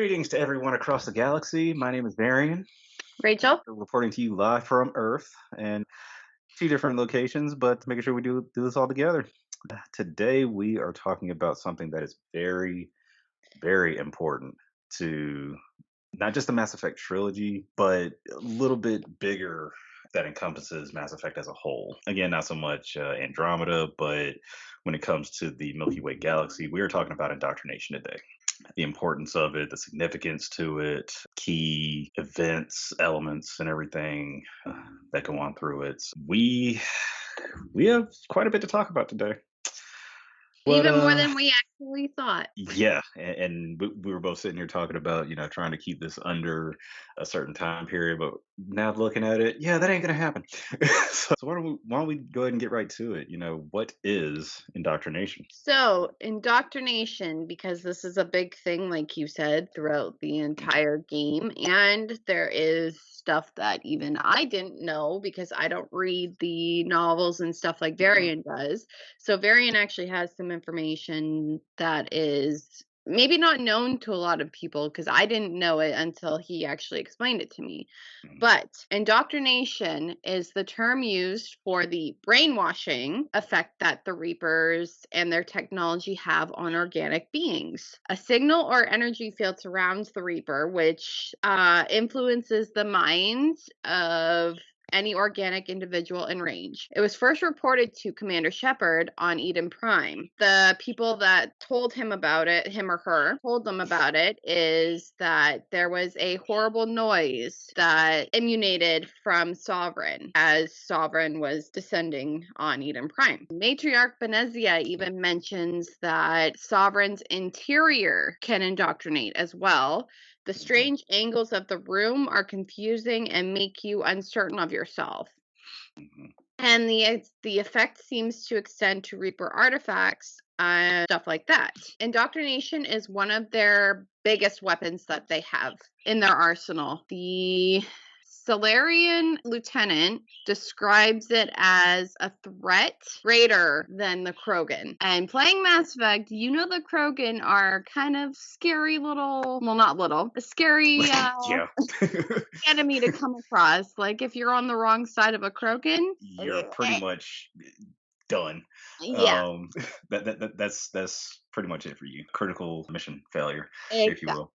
Greetings to everyone across the galaxy. My name is Varian, Rachel? reporting to you live from Earth and two different locations, but making sure we do this all together. Today, we are talking about something that is very, very important to not just the Mass Effect trilogy, but a little bit bigger that encompasses Mass Effect as a whole. Again, not so much Andromeda, but when it comes to the Milky Way galaxy, we are talking about indoctrination today, the importance of it, the significance to it, key events, elements, and everything that go on through it. We have quite a bit to talk about today. But Even more than we actually thought. yeah, and we were both sitting here talking about trying to keep this under a certain time period, but now looking at it, yeah, that ain't gonna happen. So why don't we go ahead and get right to it? What is indoctrination? So, indoctrination, because this is a big thing, like you said, throughout the entire game. And there is stuff that even I didn't know because I don't read the novels and stuff like Varian does. So, Varian actually has some information that is maybe not known to a lot of people because I didn't know it until he actually explained it to me. Mhm. But indoctrination is the term used for the brainwashing effect that the Reapers and their technology have on organic beings. A signal or energy field surrounds the Reaper, which influences the minds of any organic individual in range. It was first reported to Commander Shepard on Eden Prime. The people that told him about it, him or her, told them about it, is that there was a horrible noise that emanated from Sovereign as Sovereign was descending on Eden Prime. Matriarch Benezia even mentions that Sovereign's interior can indoctrinate as well. The strange angles of the room are confusing and make you uncertain of yourself. Mhm. And the effect seems to extend to Reaper artifacts and stuff like that. Indoctrination is one of their biggest weapons that they have in their arsenal. The Solarian lieutenant describes it as a threat greater than the Krogan. And playing Mass Effect, you know the Krogan are kind of scary little, well, not little, a scary Yeah. enemy to come across. Like if you're on the wrong side of a Krogan, You're pretty much done. yeah, Um, that's pretty much it for you. Critical mission failure, if you exactly. will.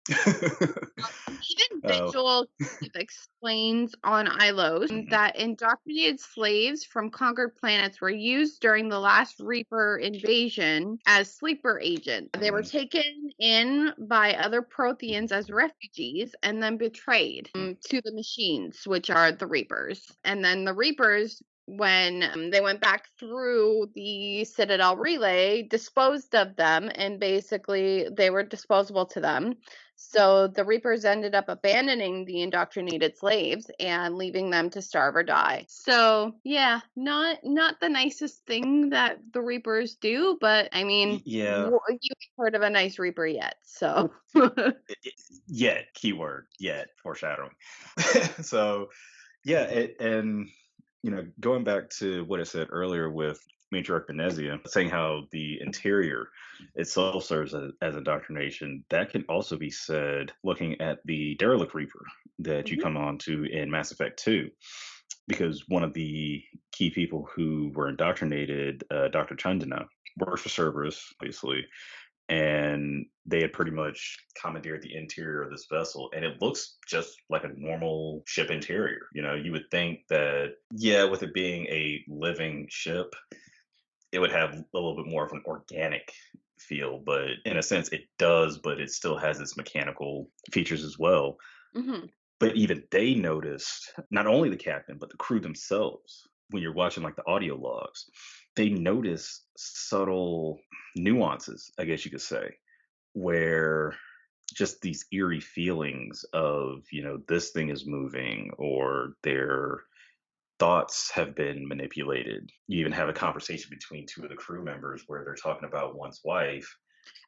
Even uh, Visual explains on Ilos mhm, that indoctrinated slaves from conquered planets were used during the last Reaper invasion as sleeper agents. They were mhm, taken in by other Protheans as refugees and then betrayed mhm, to the machines, which are the Reapers. And then the Reapers, when they went back through the Citadel relay, disposed of them, and basically they were disposable to them. So the Reapers ended up abandoning the indoctrinated slaves and leaving them to starve or die. So yeah, not the nicest thing that the Reapers do, but I mean, yeah. you haven't heard of a nice Reaper yet, so Yet, keyword, yet, foreshadowing. So, yeah, and going back to what I said earlier with Matriarch Benezia, saying how the interior itself serves as indoctrination, that can also be said looking at the Derelict Reaper that you Mhm. come on to in Mass Effect 2. Because one of the key people who were indoctrinated, Dr. Chandana, works for Cerberus, obviously, and they had pretty much commandeered the interior of this vessel, and it looks just like a normal ship interior. You would think that, yeah, with it being a living ship, it would have a little bit more of an organic feel, but in a sense it does, but it still has its mechanical features as well. Mhm. But even they noticed, not only the captain but the crew themselves, when you're watching like the audio logs, they notice subtle nuances, I guess you could say, where just these eerie feelings of, this thing is moving, or their thoughts have been manipulated. You even have a conversation between two of the crew members where they're talking about one's wife.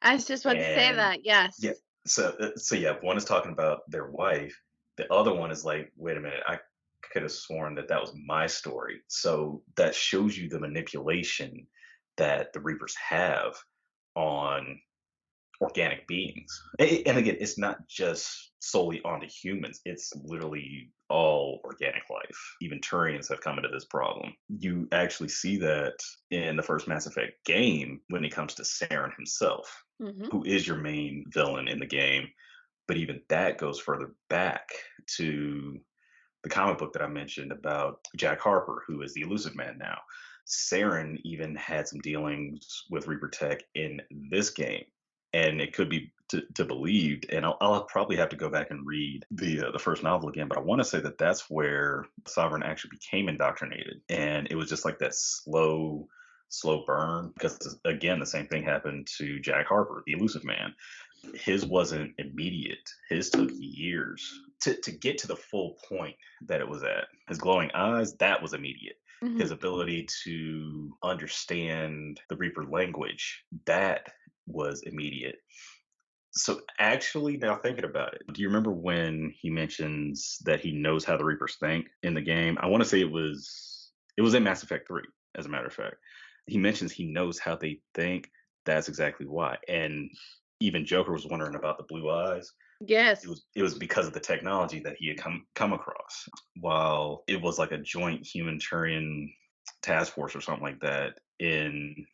I was just about to say And that. Yes. yeah, so yeah, one is talking about their wife, the other one is like, wait a minute, I could have sworn that was my story. So that shows you the manipulation that the Reapers have on organic beings. And again, it's not just solely onto humans, it's literally all organic life. Even Turians have come into this problem. You actually see that in the first Mass Effect game when it comes to Saren himself, Hmm. who is your main villain in the game. But even that goes further back to the comic book that I mentioned about Jack Harper, who is the Elusive Man now. Saren even had some dealings with Reaper Tech in this game, and it could be to believed. And I'll probably have to go back and read the first novel again, but I want to say that that's where Sovereign actually became indoctrinated, and it was just like that slow burn because again the same thing happened to Jack Harper, the Elusive Man. His wasn't immediate. His took years to get to the full point that it was at. His glowing eyes, that was immediate. Hmm. His ability to understand the Reaper language, that was immediate. So actually, now thinking about it, do you remember when he mentions that he knows how the Reapers think in the game? I want to say it was in Mass Effect 3, as a matter of fact. He mentions he knows how they think. That's exactly why. And even Joker was wondering about the blue eyes. It Yes. was it was because of the technology that he had come across. While it was like a joint human Turian task force or something like that in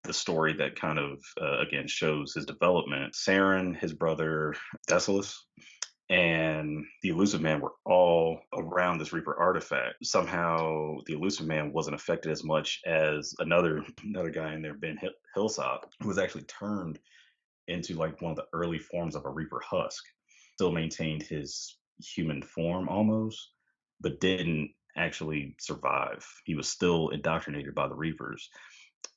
the story that kind of again shows his development. Saren, his brother Decius, and the Elusive Man were all around this Reaper artifact. Somehow, the Elusive Man wasn't affected as much as another guy in there, Ben Hillsop, who was actually turned into like one of the early forms of a Reaper husk. Still maintained his human form almost, but didn't actually survive. He was still indoctrinated by the Reapers.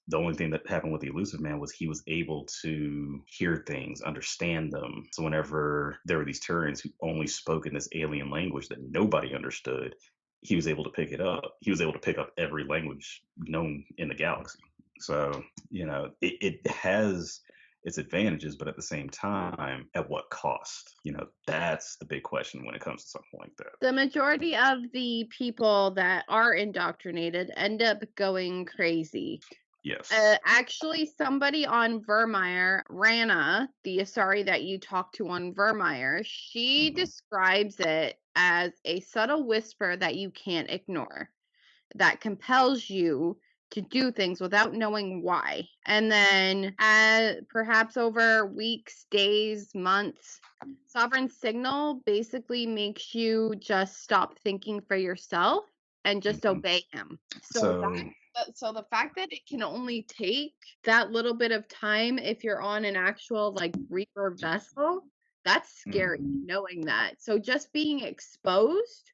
The only thing that happened with the Elusive Man was he was able to hear things, understand them. So whenever there were these Turians who only spoke in this alien language that nobody understood, he was able to pick it up. He was able to pick up every language known in the galaxy. So, it has its advantages, but at the same time, at what cost? That's the big question when it comes to something like that. The majority of the people that are indoctrinated end up going crazy. Yes. Actually, somebody on Vermeer, Rana, the Asari that you talked to on Vermeer, she Hmm. describes it as a subtle whisper that you can't ignore, that compels you to do things without knowing why. And then, perhaps over weeks, days, months, Sovereign Signal basically makes you just stop thinking for yourself and just Hmm. obey him. So So, so the fact that it can only take that little bit of time if you're on an actual like Reaper vessel, that's scary mhm. knowing that. So just being exposed.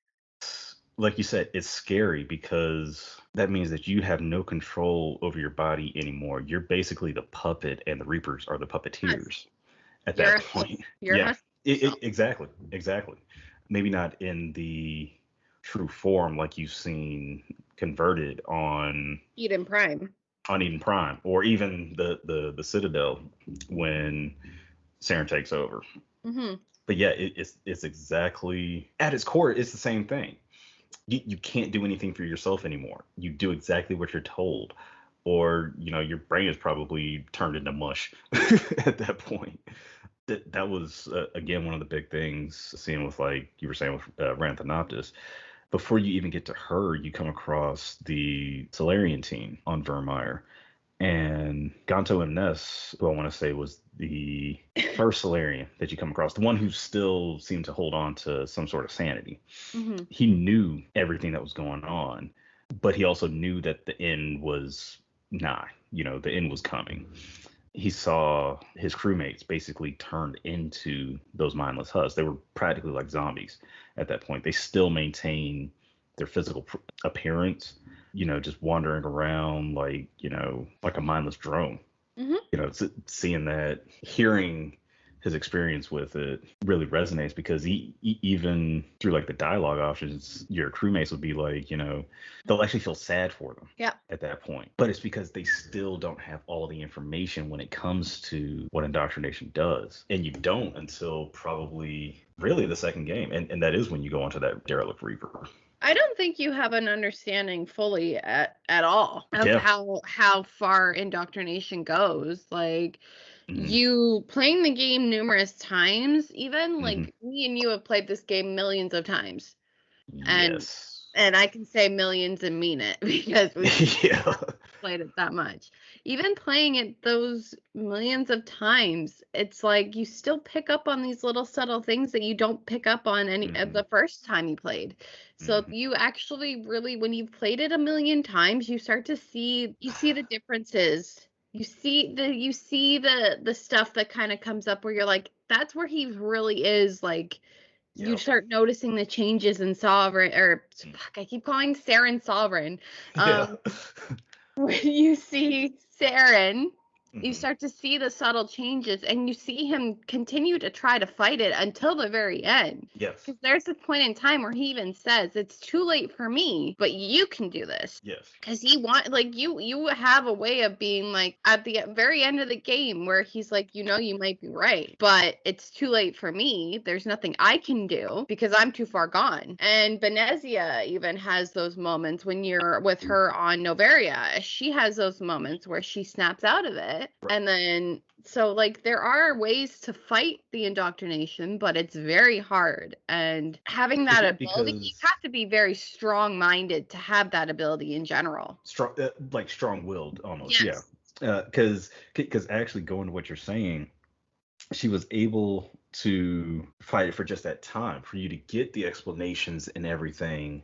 Like you said, it's scary because that means that you have no control over your body anymore. You're basically the puppet, and the Reapers are the Yes, puppeteers at you're that a husk. point. You're a Yeah, husk yourself. exactly, exactly. Maybe not in the true form like you've seen converted Eden Prime. on Eden Prime, or even the Citadel when Saren takes over. Hmm. But yeah, it's exactly at its core, it's the same thing. You can't do anything for yourself anymore. You do exactly what you're told, or your brain is probably turned into mush at that point. That was again one of the big things seeing with like you were saying with Ranthanoptis. Before you even get to her, you come across the Solarian team on Vermeer. And Gonto and Ness, who I want to say was the first Solarian that you come across, the one who still seemed to hold on to some sort of sanity. Hmm. He knew everything that was going on, but he also knew that the end was nigh. The end was coming. He saw his crewmates basically turned into those mindless husks. They were practically like zombies at that point. They still maintain their physical appearance, just wandering around like a mindless drone. Hmm. Seeing that, hearing his experience with it really resonates because even through like the dialogue options, your crewmates would be like, they'll actually feel sad for them Yeah. at that point. But it's because they still don't have all the information when it comes to what indoctrination does. And you don't until probably really the second game. And that is when you go onto that derelict reaper. I don't think you have an understanding fully at all of Yeah. how far indoctrination goes. Like Hmm. You playing the game numerous times, even Hmm. like me and you have played this game millions of times. And Yes. I can say millions and mean it because we Yeah. played it that much. Even playing it those millions of times, it's like you still pick up on these little subtle things that you don't pick up on any of Hmm. the first time you played. So Hmm. you actually really, when you've played it a million times, you start to see the differences. You see the stuff that kind of comes up where you're like, that's where he really is. Like, you Yep. start noticing the changes in Sovereign, or fuck, I keep calling Saren Sovereign. Yeah. When you see Saren, you Hmm. start to see the subtle changes, and you see him continue to try to fight it until the very end. Yes. Because there's a point in time where he even says, "It's too late for me, but you can do this." Yes. Because he like you have a way of being like at the very end of the game where he's like, you might be right, but it's too late for me. There's nothing I can do because I'm too far gone. And Benezia even has those moments when you're with her on Noveria. She has those moments where she snaps out of it, Right. and then so like there are ways to fight the indoctrination, but it's very hard. And having that ability, you Because have to be very strong-minded to have that ability in general. strong, like strong-willed, almost. Yeah. Yes. Because actually, going to what you're saying, she was able to fight it for just that time for you to get the explanations and everything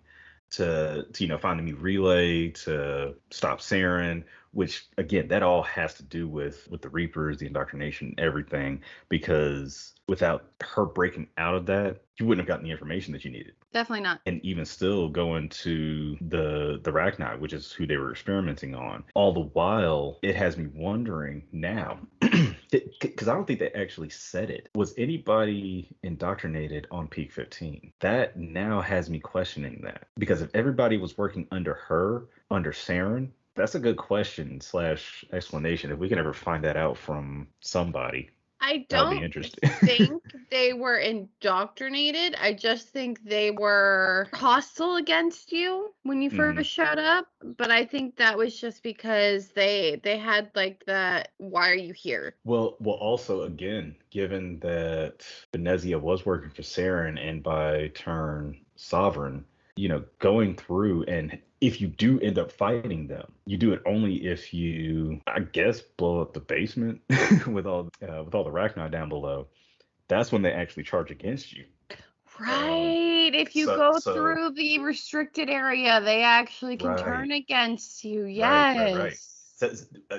to find a new relay to stop Saren, which again that all has to do with the Reapers, the indoctrination, everything, because without her breaking out of that, you wouldn't have gotten the information that you needed. Definitely not. And even still going to the Rachni, which is who they were experimenting on. All the while, it has me wondering now, because I don't think they actually said it. Was anybody indoctrinated on Peak 15? That now has me questioning that. Because if everybody was working under her, under Saren, that's a good question slash explanation. If we can ever find that out from somebody, I that would be don't interesting. think they were indoctrinated. I just think they were hostile against you when you Hmm. first showed up. But I think that was just because they had like the why are you here? Well, also again, given that Venezia was working for Saren and by turn Sovereign, going through and if you do end up fighting them, you do it only if you, I guess, blow up the basement with all the Rachni down below. That's when they actually charge against you. Um, Right. If you so go so through the restricted area, they actually can right, turn against you. right. Yes. So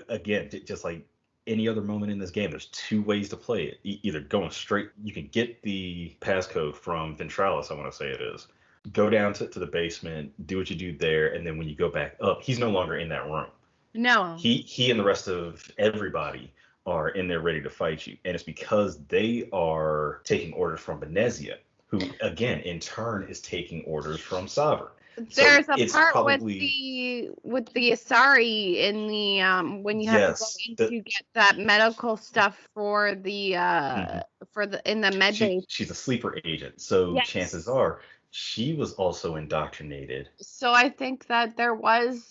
again, just like any other moment in this game, there's two ways to play it. Either going straight, you can get the passcode from Ventralis, I want to say it is. Go down to the basement, do what you do there, and then when you go back up, he's no longer in that room. No. He and the rest of everybody are in there ready to fight you, and it's because they are taking orders from Benezia, who again in turn is taking orders from Sovereign. So There's a it's part with probably the Asari in the when you have to go yes. in The to get that medical stuff for the mhm. in the med bay. She's a sleeper agent, so chances Yes. are she was also indoctrinated. So I think that there was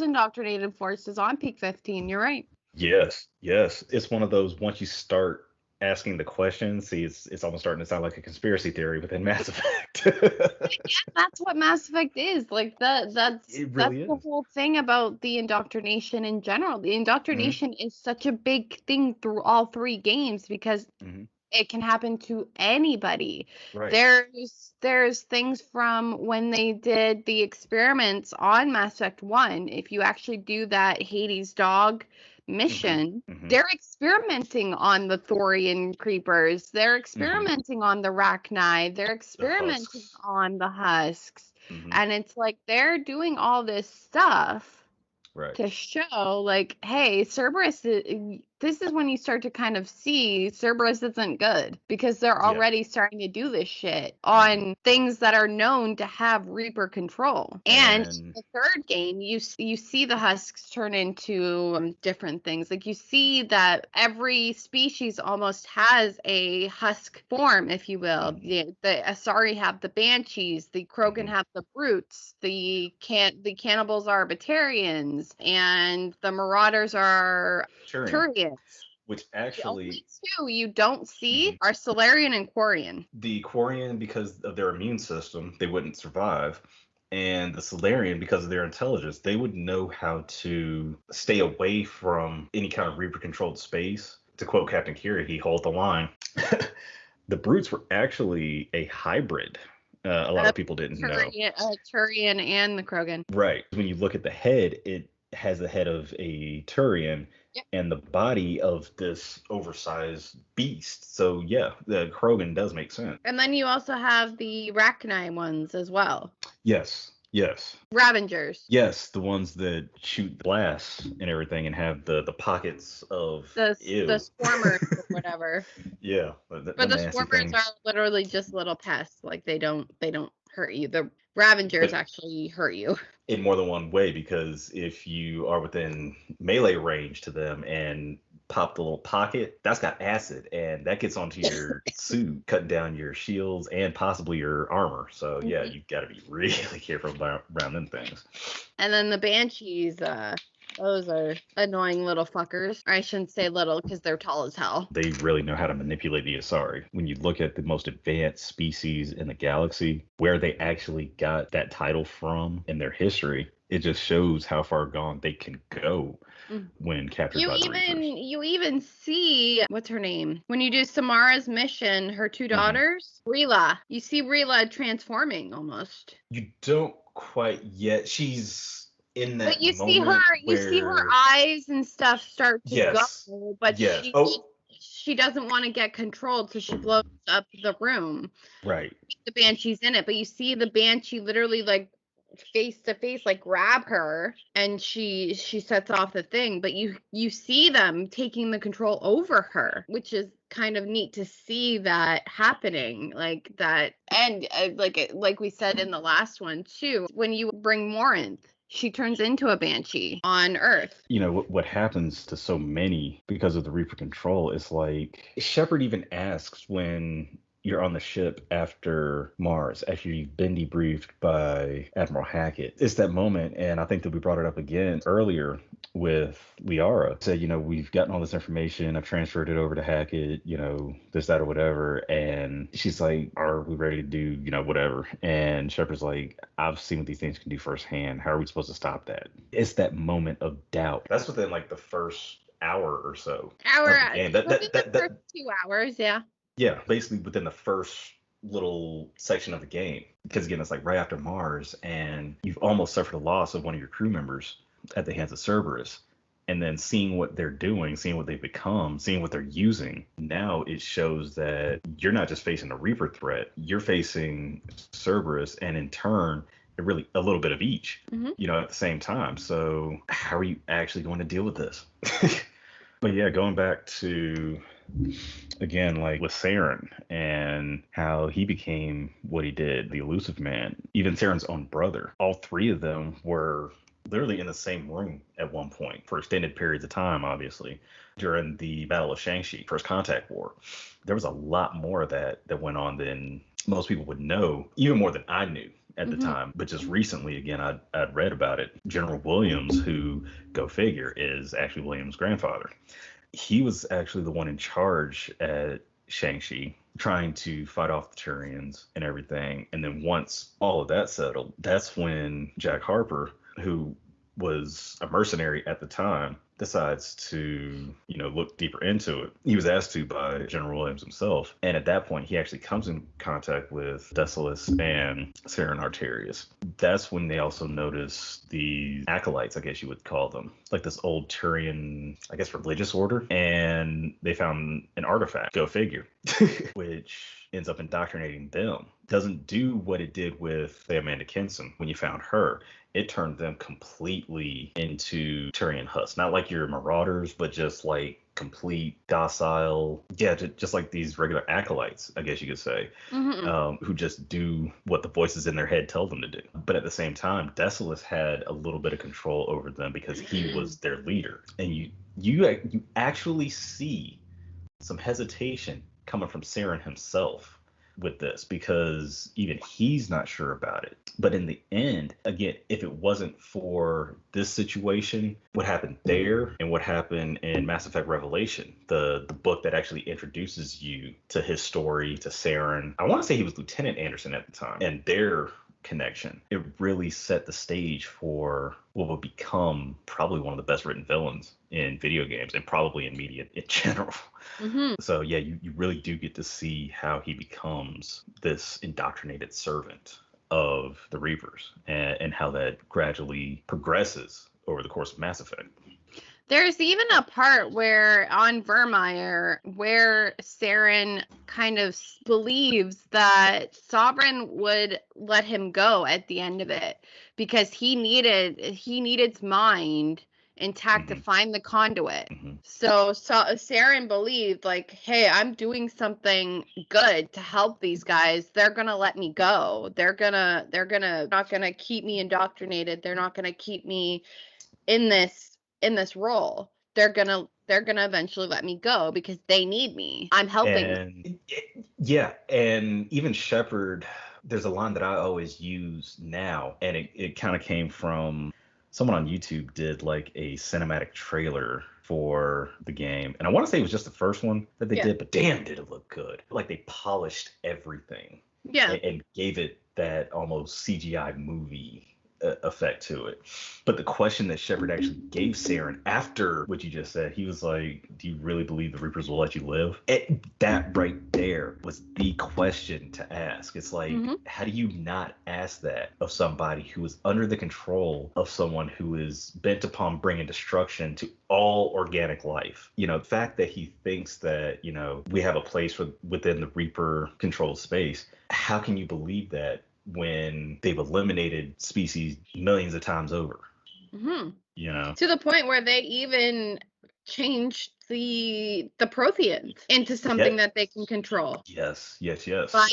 indoctrinated forces on Peak 15. You're right. Yes, yes. It's one of those once you start asking the questions, see it's almost starting to sound like a conspiracy theory within Mass Effect. That's what Mass Effect is. Like that's It that's really the is. whole thing about the indoctrination in general. The Hmm. indoctrination is such a big thing through all three games because Hmm. it can happen to anybody. Right. There's things from when they did the experiments on Mass Effect 1. If you actually do that Hades dog Hmm. mission, Hmm. they're experimenting on the Thorian creepers. They're Hmm. experimenting on the Rachni. They're The experimenting husks. on the husks. Hmm. And it's like they're doing all this stuff Right. to show like, hey, Cerberus this is when you start to kind of see Cerberus isn't good because they're Yeah. already starting to do this shit Hmm. on things that are known to have Reaper control. And And the third game, you see the husks turn into different things. Like you see that every species almost has a husk form, if you will. hmm. The Asari have the banshees, the Krogan Hmm. have the brutes, the cannibals are Batarians, and the marauders are Turian. Turians. which The only actually, two you don't see mhm, are Solarian and Quarian. the Quarian, because of their immune system, they wouldn't survive. And the Solarian, because of their intelligence, they would know how to stay away from any kind of Reaper controlled space. To quote Captain Kira, he hold the line. The brutes were actually a hybrid. A lot A of people didn't know. Turian and the Krogan. Right. When you look at the head, it has the head of a Turian Yep. and the body of this oversized beast. So yeah, the Krogan does make sense. And then you also have the Rachni ones as well. Yes. Yes. Ravengers. Yes, the ones that shoot blasts and everything and have the pockets of The ew. Swarmers or whatever. Yeah, But the the nasty Swarmers are things. literally just little pests. Like they don't hurt you. The Ravengers But actually hurt you. in more than one way, because if you are within melee range to them and pop the little pocket, that's got acid and that gets onto your suit, cutting down your shields and possibly your armor. So yeah, Mhm. you got to be really careful around them things. And then the Banshees, those are annoying little fuckers. I shouldn't say little because they're tall as hell. They really know how to manipulate the Asari. When you look at the most advanced species in the galaxy, where they actually got that title from in their history, it just shows how far gone they can go Mm. when captured You by the even Reapers. you even see what's her name when you do Samara's mission. Her two Mhm. daughters, Rila. You see Rila transforming almost. You don't quite yet. She's in But that moment you see her where, eyes and stuff start to yes, go, but yes. Oh, she doesn't want to get controlled, so she blows up the room. right. The Banshee's in it, but you see the Banshee literally like face to face, like grab her, and she sets off the thing. But you see them taking the control over her, which is kind of neat to see that happening like that. And like we said in the last one too, when you bring Morinth, she turns into a banshee on Earth. You know what happens to so many because of the Reaper control is like Shepard even asks when you're on the ship after Mars, after you've been debriefed by Admiral Hackett. It's that moment, and I think that we brought it up again earlier with Liara. Said, we've gotten all this information, I've transferred it over to Hackett, this, that, or whatever. And she's like, are we ready to do, whatever? And Shepard's like, I've seen what these things can do firsthand. How are we supposed to stop that? It's that moment of doubt. That's within like the first hour or so of the game. Within the first 2 hours, yeah. Yeah, basically within the first little section of the game. Because again, it's like right after Mars, and you've almost suffered a loss of one of your crew members at the hands of Cerberus. And then seeing what they're doing, seeing what they've become, seeing what they're using, now it shows that you're not just facing a Reaper threat, you're facing Cerberus, and in turn, really a little bit of each, at the same time. So, how are you actually going to deal with this? But yeah, going back to again, like with Saren and how he became what he did, the elusive man, even Saren's own brother, all three of them were literally in the same room at one point for extended periods of time, obviously, during the Battle of Shang-Chi, First Contact War. There was a lot more of that went on than most people would know, even more than I knew at the time. But just recently, again, I'd read about it. General Williams, who, go figure, is actually Williams' grandfather. He was actually the one in charge at Shang-Chi, trying to fight off the Turians and everything. And then once all of that settled, that's when Jack Harper, who was a mercenary at the time, decides to, look deeper into it. He was asked to by General Williams himself. And at that point, he actually comes in contact with Decius and Saren Arterius. That's when they also notice the acolytes, I guess you would call them, like this old Turian, I guess, religious order. And they found an artifact, go figure, which ends up indoctrinating them. Doesn't do what it did with, say, Amanda Kinson when you found her. It turned them completely into Turian husks. Not like your marauders, but just like complete docile, yeah, just like these regular acolytes, I guess you could say, who just do what the voices in their head tell them to do. But at the same time, Decius had a little bit of control over them because he was their leader. And you actually see some hesitation coming from Saren himself with this because even he's not sure about it. But in the end, again, if it wasn't for this situation, what happened there and what happened in Mass Effect Revelation, the book that actually introduces you to his story, to Saren. I want to say he was Lieutenant Anderson at the time, and their connection. It really set the stage for what would become probably one of the best written villains in video games and probably in media in general. So yeah, you really do get to see how he becomes this indoctrinated servant of the Reapers and how that gradually progresses over the course of Mass Effect. There's even a part where on Vermeer where Saren kind of believes that Sovereign would let him go at the end of it because he needed his mind intact to find the conduit. So Saren believed like, hey, I'm doing something good to help these guys. They're gonna let me go. They're not gonna keep me indoctrinated. They're not gonna keep me in this role. They're gonna eventually let me go because they need me. I'm helping them. And yeah, and even Shepard, there's a line that I always use now, and it kind of came from someone on YouTube did like a cinematic trailer for the game. And I want to say it was just the first one that they did, but damn, did it look good. Like they polished everything. Yeah. And gave it that almost CGI movie effect to it. But the question that Shepard actually gave Saren after what you just said, he was like, do you really believe the Reapers will let you live? That right there was the question to ask. It's like, how do you not ask that of somebody who is under the control of someone who is bent upon bringing destruction to all organic life? You know, the fact that he thinks that, you know, we have a place within the Reaper controlled space, how can you believe that when they've eliminated species millions of times over? You know, to the point where they even changed the Protheans into something that they can control. Yes. By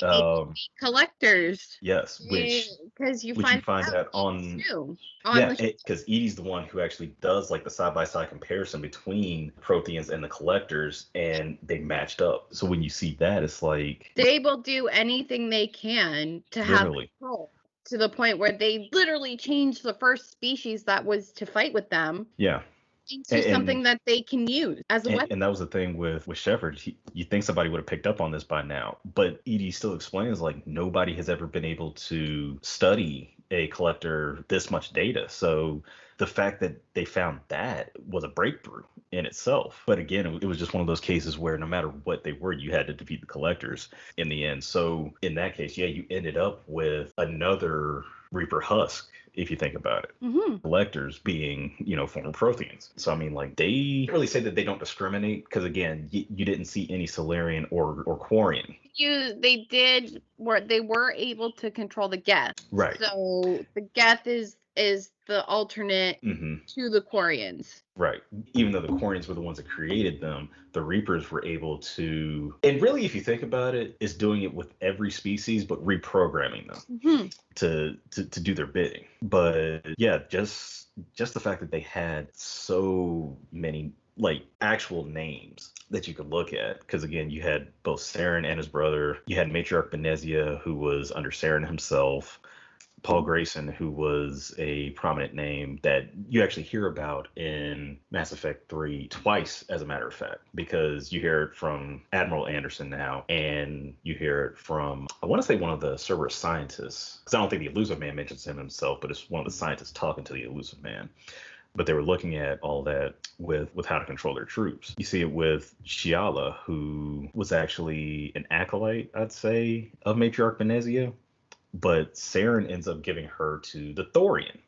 collectors. Yes, because you find find out on because Edie's the one who actually does like the side-by-side comparison between Protheans and the collectors, and they matched up. So when you see that, it's like they will do anything they can to have control, to the point where they literally changed the first species that was to fight with them into something that they can use as a weapon. And that was the thing with Shepard. You think somebody would have picked up on this by now, but Edie still explains like nobody has ever been able to study a collector this much data. So the fact that they found that was a breakthrough in itself. But again, it was just one of those cases where no matter what they were, you had to defeat the collectors in the end. So in that case, yeah, you ended up with another Reaper husk, if you think about it. Collectors being, you know, former Protheans. So I mean, like, they really say that they don't discriminate because again, you didn't see any Solarian or Quarian. They were able to control the Geth. Right. So the Geth is the alternate to the Quarians. Right. Even though the Quarians were the ones that created them, the Reapers were able to, and really, if you think about it, is doing it with every species, but reprogramming them to do their bidding. But yeah, just the fact that they had so many like actual names that you could look at, because again, you had both Saren and his brother. You had Matriarch Benezia, who was under Saren himself. Paul Grayson, who was a prominent name that you actually hear about in Mass Effect 3 twice, as a matter of fact, because you hear it from Admiral Anderson now, and you hear it from, I want to say, one of the Cerberus scientists, because I don't think the Elusive Man mentions him himself, but it's one of the scientists talking to the Elusive Man. But they were looking at all that with how to control their troops. You see it with Shiala, who was actually an acolyte, I'd say, of Matriarch Benezia. But Saren ends up giving her to the Thorian,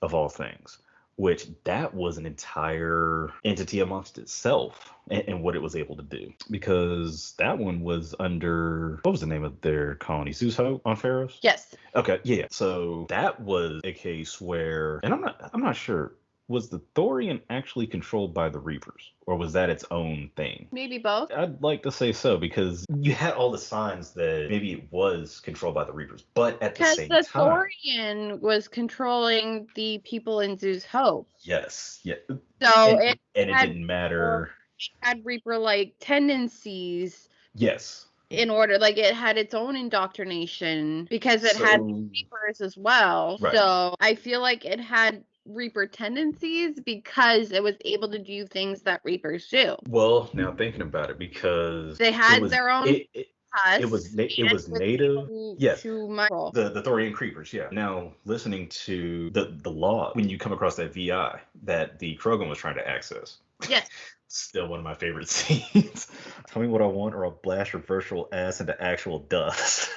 of all things, which that was an entire entity amongst itself and what it was able to do. Because that one was under, what was the name of their colony? Zeus-Ho on Pharos? Yes. Okay, yeah. So that was a case where, and I'm not sure, was the Thorian actually controlled by the Reapers, or was that its own thing? Maybe both. I'd like to say so, because you had all the signs that maybe it was controlled by the Reapers, but at the same time, because the Thorian was controlling the people in Zeus-Ho. Yes, yeah. So it didn't matter. It had Reaper-like tendencies. Yes. in order, like, it had its own indoctrination because it had these So, reapers as well. right. So I feel like it had reaper tendencies because it was able to do things that reapers do. Well, now thinking about it, because They it had was their own it it, tusks it and was was native. able Yes, to control. the Thorian creepers. Yeah. Now listening to the law when you come across that VI that the Krogan was trying to access. Yes. Still one of my favorite scenes. Tell me what I want, or I'll blast your virtual ass into actual dust.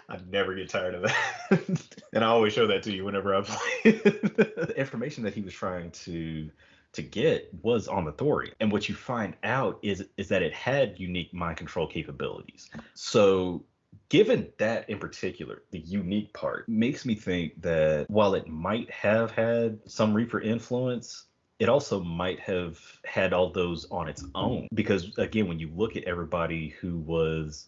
I never get tired of that. And I always show that to you whenever I play. The information that he was trying to get was on the Thorian. And what you find out is that it had unique mind control capabilities. So given that in particular, the unique part makes me think that while it might have had some Reaper influence, it also might have had all those on its own. Because again, when you look at everybody who was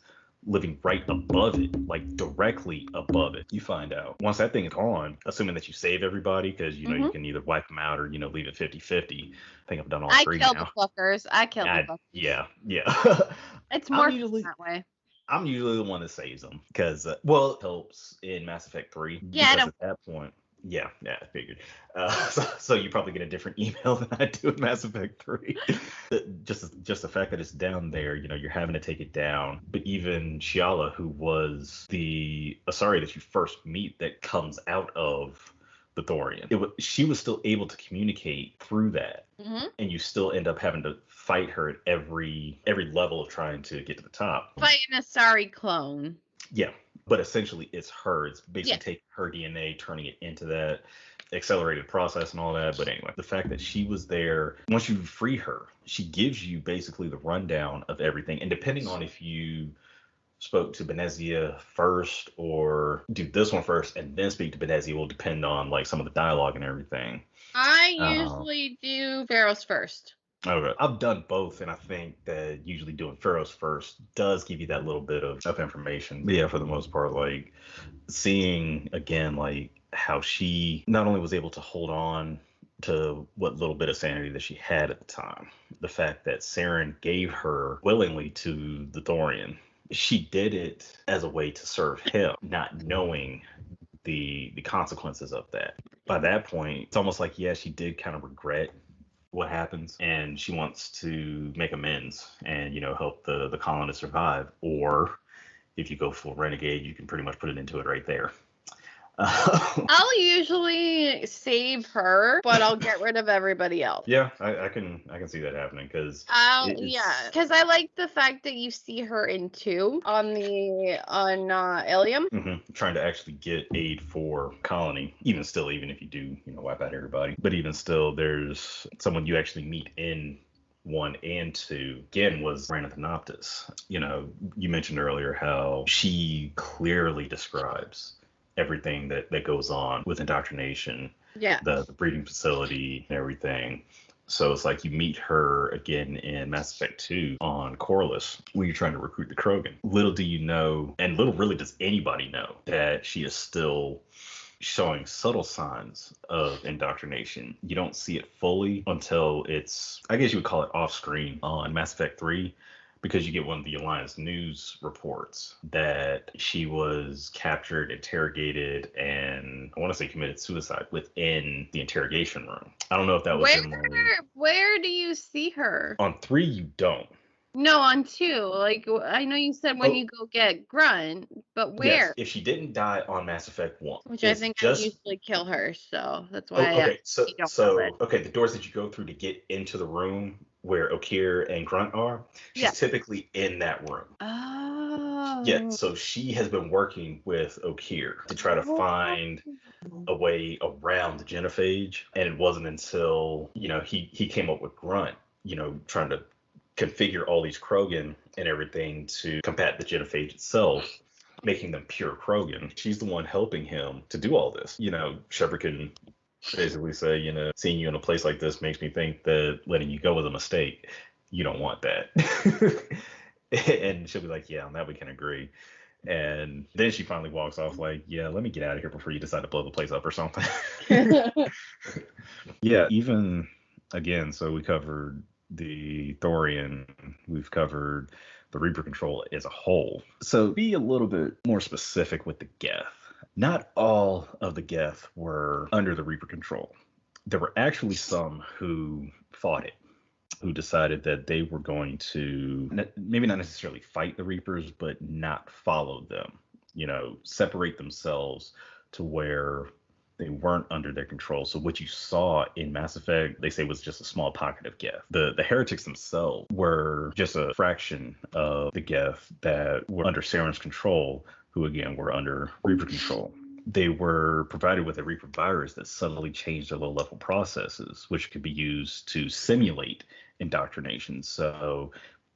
living right above it, like directly above it, you find out once that thing is gone, assuming that you save everybody, because you Hmm. can either wipe them out or leave it 50-50. I think I've done all I three kill the now. fuckers. I kill the fuckers. Yeah, yeah. It's I'm more fun usually that way. I'm usually the one that saves them because, well, it helps in Mass Effect 3 Yeah, I because don't. at that point, yeah, I figured. So you probably get a different email than I do in Mass Effect 3. Just the fact that it's down there, you're having to take it down. But even Shiala, who was the Asari that you first meet that comes out of the Thorian, she was still able to communicate through that, Hmm. and you still end up having to fight her at every level of trying to get to the top. Fight an Asari clone. Yeah, but essentially it's her. It's Yeah. basically taking her DNA, turning it into that accelerated process and all that. But anyway, the fact that she was there, once you free her, she gives you basically the rundown of everything. And depending on if you spoke to Benezia first or do this one first and then speak to Benezia will depend on like some of the dialogue and everything. I Uh, usually do Pharaoh's first. Okay. I've done both, and I think that usually doing Pharaoh's first does give you that little bit of information. But yeah, for the most part, like seeing again, like how she not only was able to hold on to what little bit of sanity that she had at the time, the fact that Saren gave her willingly to the Thorian, she did it as a way to serve him, not knowing the consequences of that. By that point, it's almost like, yeah, she did kind of regret what happens and she wants to make amends and help the colonists survive, or if you go full renegade you can pretty much put it into it right there. I'll usually save her, but I'll get rid of everybody else. Yeah, I can see that happening because Yeah, it's because I like the fact that you see her in two on Ilium. trying to actually get aid for colony. Even still, even if you do wipe out everybody, but even still there's someone you actually meet in 1 and 2 again was Rana Thanoptis. You mentioned earlier how she clearly describes everything that goes on with indoctrination, Yeah. the breeding facility and everything. So it's like you meet her again in Mass Effect 2 on Corliss, where you're trying to recruit the Krogan. Little do you know, and little really does anybody know, that she is still showing subtle signs of indoctrination. You don't see it fully until it's, I guess you would call it off screen on Mass Effect 3, because you get one of the Alliance news reports that she was captured, interrogated, and I want to say committed suicide within the interrogation room. I don't know if that was Where in where do you see her? on 3 you don't. No, on 2. Like I know you said when Oh, you go get Grunt, but yes, where? if she didn't die on Mass Effect 1, Which I it's think I just usually kill her, so that's oh, why I okay. So, you don't know it. so okay, the doors that you go through to get into the room where Okir and Grunt are, Yeah. she's typically in that room. Yeah, Oh. so she has been working with Okir to try to find a way around the genophage, and it wasn't until he came up with Grunt, trying to configure all these Krogan and everything to combat the genophage itself, making them pure Krogan. She's the one helping him to do all this. Shepard can basically say, seeing you in a place like this makes me think that letting you go was a mistake. You don't want that. And she'll be like, yeah, on that we can agree. And then she finally walks off like, yeah, let me get out of here before you decide to blow the place up or something. Yeah, even again, so we covered the Thorian, we've covered the Reaper control as a whole. So be a little bit more specific with the Geth. Not all of the Geth were under the Reaper control. There were actually some who fought it, who decided that they were going to maybe not necessarily fight the Reapers, but not follow them, separate themselves to where they weren't under their control. So what you saw in Mass Effect, they say, was just a small pocket of Geth. The heretics themselves were just a fraction of the Geth that were under Saren's control, who again were under Reaper control. They were provided with a Reaper virus that subtly changed their low-level processes, which could be used to simulate indoctrination. So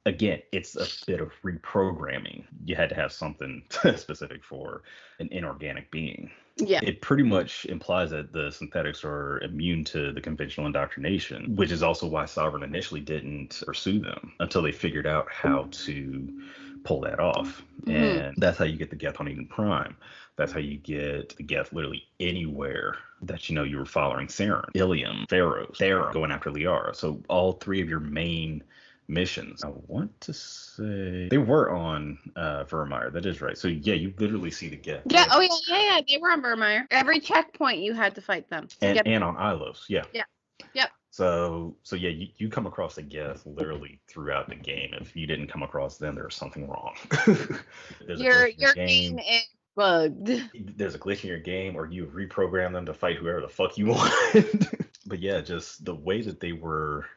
again, it's a bit of reprogramming. You had to have something specific for an inorganic being. Yeah. It pretty much implies that the synthetics are immune to the conventional indoctrination, which is also why Sovereign initially didn't pursue them until they figured out how to pull that off. Mhm. And that's how you get the Geth on Eden Prime. That's how you get the Geth literally anywhere that you were following Saren, Ilium, Pharaoh, going after Liara. So all three of your main missions, I want to say they were on Vermeer. That is right. So yeah, you literally see the Geth. Yeah. Oh yeah. They were on Vermeer. Every checkpoint you had to fight them. And on Ilos. Yeah. Yeah. Yep. So yeah, you come across the Geth literally throughout the game. If you didn't come across them, there's something wrong. Your game is bugged. There's a glitch in your game, or you reprogram them to fight whoever the fuck you want. But yeah, just the way that they were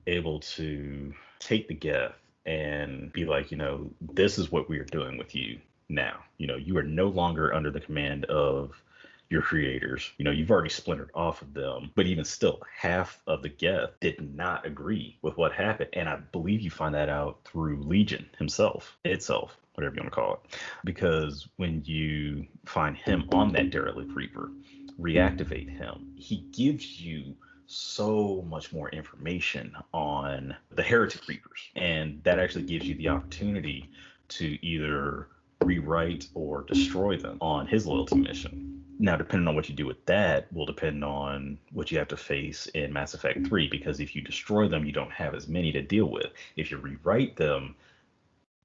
able to take the Geth and be like, this is what we are doing with you now. You are no longer under the command of your creators. You've already splintered off of them, but even still, half of the Geth did not agree with what happened. And I believe you find that out through Legion itself, whatever you want to call it. Because when you find him on that derelict Reaper, reactivate him, he gives you so much more information on the heretic Reapers. And that actually gives you the opportunity to either rewrite or destroy them on his loyalty mission. Now, depending on what you do with that will depend on what you have to face in Mass Effect 3, because if you destroy them, you don't have as many to deal with. If you rewrite them,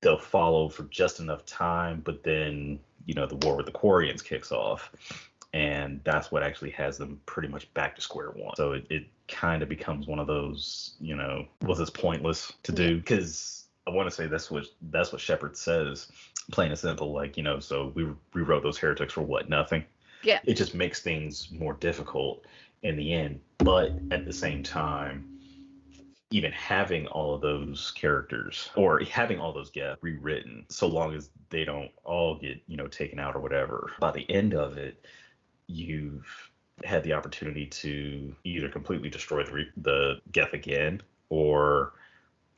they'll follow for just enough time, but then, the war with the Quarians kicks off. And that's what actually has them pretty much back to square one. So it kind of becomes one of those, was this pointless to do? Because I want to say that's what Shepard says, plain and simple. Like, so we rewrote those heretics for what? Nothing. Yeah. It just makes things more difficult in the end. But at the same time, even having all of those characters or having all those Geth rewritten, so long as they don't all get, taken out or whatever, by the end of it, you've had the opportunity to either completely destroy the Geth again or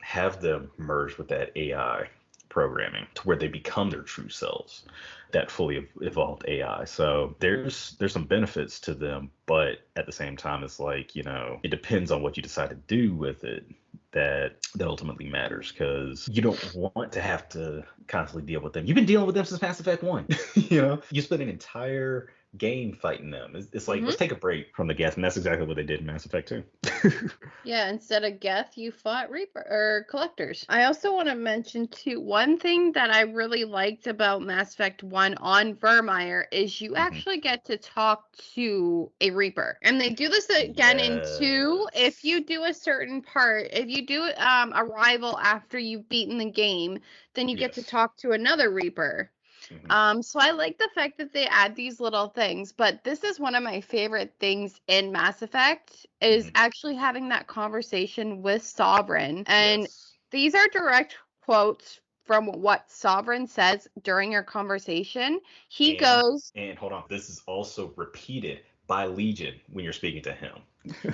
have them merge with that AI programming to where they become their true selves, that fully evolved AI. So there's some benefits to them, but at the same time, it's like, it depends on what you decide to do with it that ultimately matters, because you don't want to have to constantly deal with them. You've been dealing with them since Mass Effect 1. You spent an entire game fighting them. It's like, let's take a break from the Geth, and that's exactly what they did in Mass Effect 2. Yeah, instead of Geth, you fought Reaper or Collectors. I also want to mention too, one thing that I really liked about Mass Effect 1 on Vermeer is you actually get to talk to a Reaper. And they do this again in 2. If you do a certain part, if you do a rival after you've beaten the game, then you get to talk to another Reaper. So I like the fact that they add these little things, but this is one of my favorite things in Mass Effect is actually having that conversation with Sovereign. And these are direct quotes from what Sovereign says during your conversation. He goes, and hold on, this is also repeated by Legion when you're speaking to him.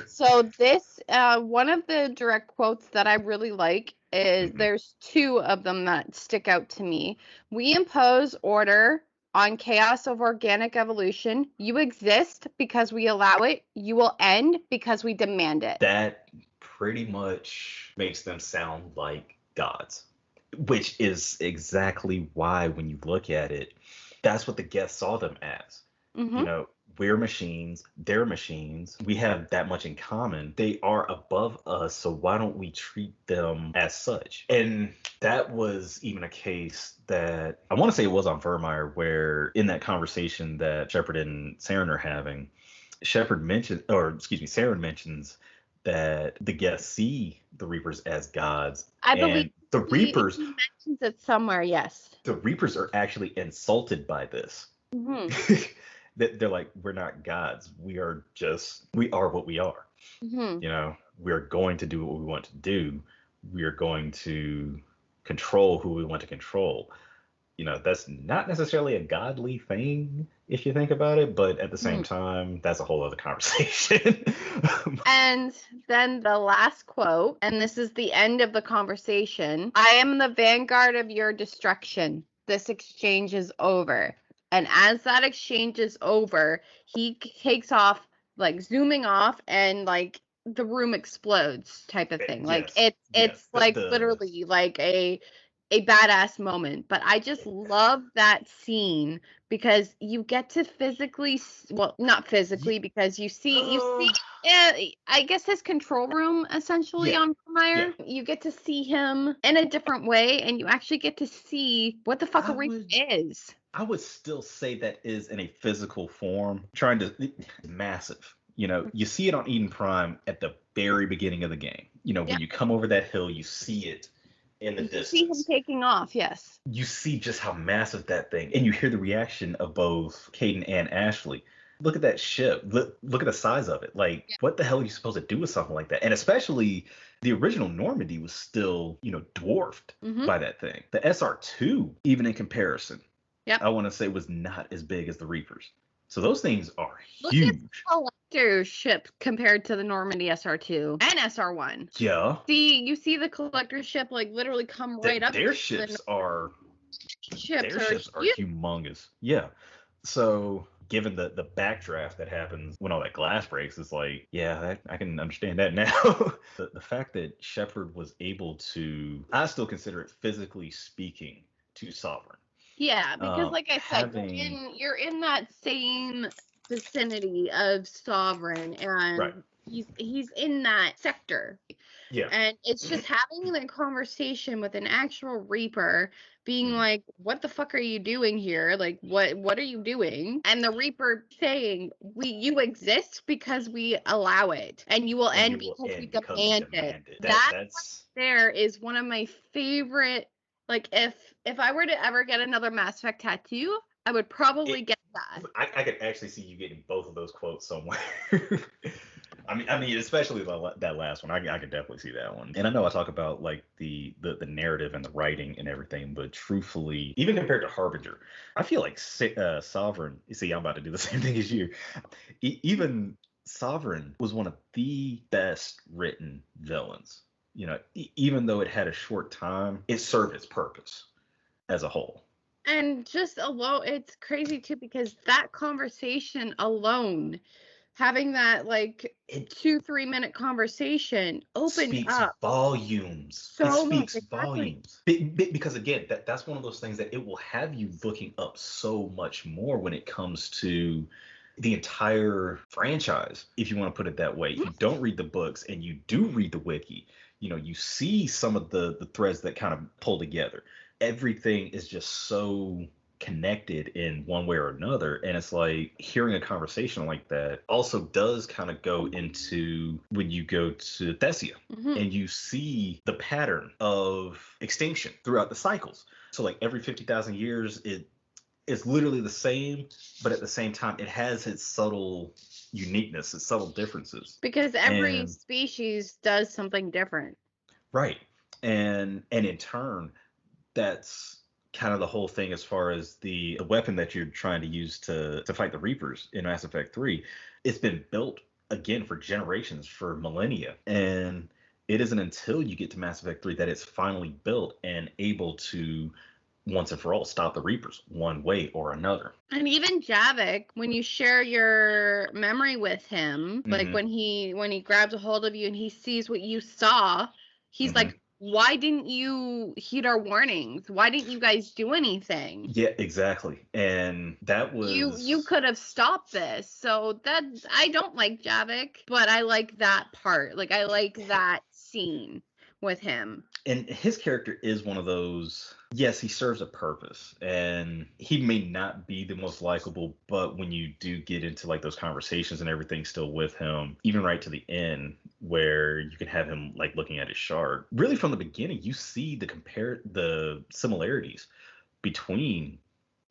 So this, one of the direct quotes that I really like is there's 2 of them that stick out to me. We impose order on chaos of organic evolution. You exist because we allow it. You will end because we demand it. That pretty much makes them sound like gods, which is exactly why when you look at it, that's what the Geth saw them as. we're machines, they're machines. We have that much in common. They are above us, so why don't we treat them as such? And that was even a case that I want to say it was on Vermeer, where in that conversation that Shepard and Saren are having, Shepard mentioned, or excuse me, Saren mentions that the guests see the Reapers as gods, I believe and the Reapers, he mentions it somewhere. Yes. the Reapers are actually insulted by this. Hmm. That they're like, we're not gods. We are what we are. Hmm. We are going to do what we want to do. We are going to control who we want to control. That's not necessarily a godly thing if you think about it, but at the same time, that's a whole other conversation. And then the last quote, and this is the end of the conversation. I am the vanguard of your destruction. This exchange is over. And as that exchange is over, he takes off, like zooming off, and like the room explodes type of thing. Like Yes, it's yes. like literally like a badass moment. But I just love that scene because you get to physically, well, not physically, because you see I guess his control room essentially Yeah, on yeah. Fire. You get to see him in a different way, and you actually get to see what the fuck I a Reaper would is. I would still say that is in a physical form, trying to massive. You see it on Eden Prime at the very beginning of the game. Yeah, When you come over that hill, you see it in the you see him distance. taking off. Yes. You see just how massive that thing, and you hear the reaction of both Caden and Ashley. Look at that ship. Look at the size of it. Like, what the hell are you supposed to do with something like that? And especially the original Normandy was still, dwarfed by that thing. The SR2, even in comparison, Yep. I want to say was not as big as the Reapers. So those things are Look at the huge. collector ship compared to the Normandy SR2 and SR1. Yeah. You see the collector ship like literally come right up. Their ships are Ships their are ships are huge. humongous. Yeah. So given the backdraft that happens when all that glass breaks, it's like, yeah, I can understand that now. The fact that Shepard was able to, I still consider it physically speaking, to Sovereign. Yeah, because like I said, Having you're in that same vicinity of Sovereign, right, and he's in that sector. yeah, And it's just having that conversation with an actual Reaper being like, what the fuck are you doing here? Like, what are you doing? And the Reaper saying, you exist because we allow it. And you will and you end will because we end because we demand it. demand it. That That's there is one of my favorite, like if I were to ever get another Mass Effect tattoo, I would probably it, get that. I could actually see you getting both of those quotes somewhere. I mean, especially that last one. I could definitely see that one. And I know I talk about like the narrative and the writing and everything, but truthfully, even compared to Harbinger, I feel like Sovereign. You see, I'm about to do the same thing as you. Even Sovereign was one of the best written villains. Even though it had a short time, it served its purpose as a whole. And just alone, it's crazy too because that conversation alone, having that like It 2-3 minute conversation opened speaks up volumes. It so much. speaks Exactly. volumes. Because again, that's one of those things that it will have you looking up so much more when it comes to the entire franchise, if you want to put it that way. If you don't read the books and you do read the wiki, you see some of the threads that kind of pull together. Everything is just so connected in one way or another, and it's like hearing a conversation like that also does kind of go into when you go to Thessia and you see the pattern of extinction throughout the cycles. So like every 50,000 years it's literally the same, but at the same time it has its subtle uniqueness, its subtle differences. Because every And species does something different. right. And in turn, that's kind of the whole thing as far as the weapon that you're trying to use to fight the Reapers in Mass Effect 3. It's been built again for generations, for millennia. And it isn't until you get to Mass Effect 3 that it's finally built and able to once and for all stop the Reapers one way or another. And even Javik, when you share your memory with him, like Mm-hmm. when he grabs a hold of you and he sees what you saw, he's Mm-hmm. like, Why didn't you heed our warnings? Why didn't you guys do anything? Yeah, exactly. And that You was could have stopped this. So that I don't like Javik, but I like that part. Like I like that scene with him. and his character is one of those, yes, he serves a purpose and he may not be the most likable, but when you do get into like those conversations and everything still with him, even right to the end where you can have him like looking at his shard, really from the beginning you see the similarities between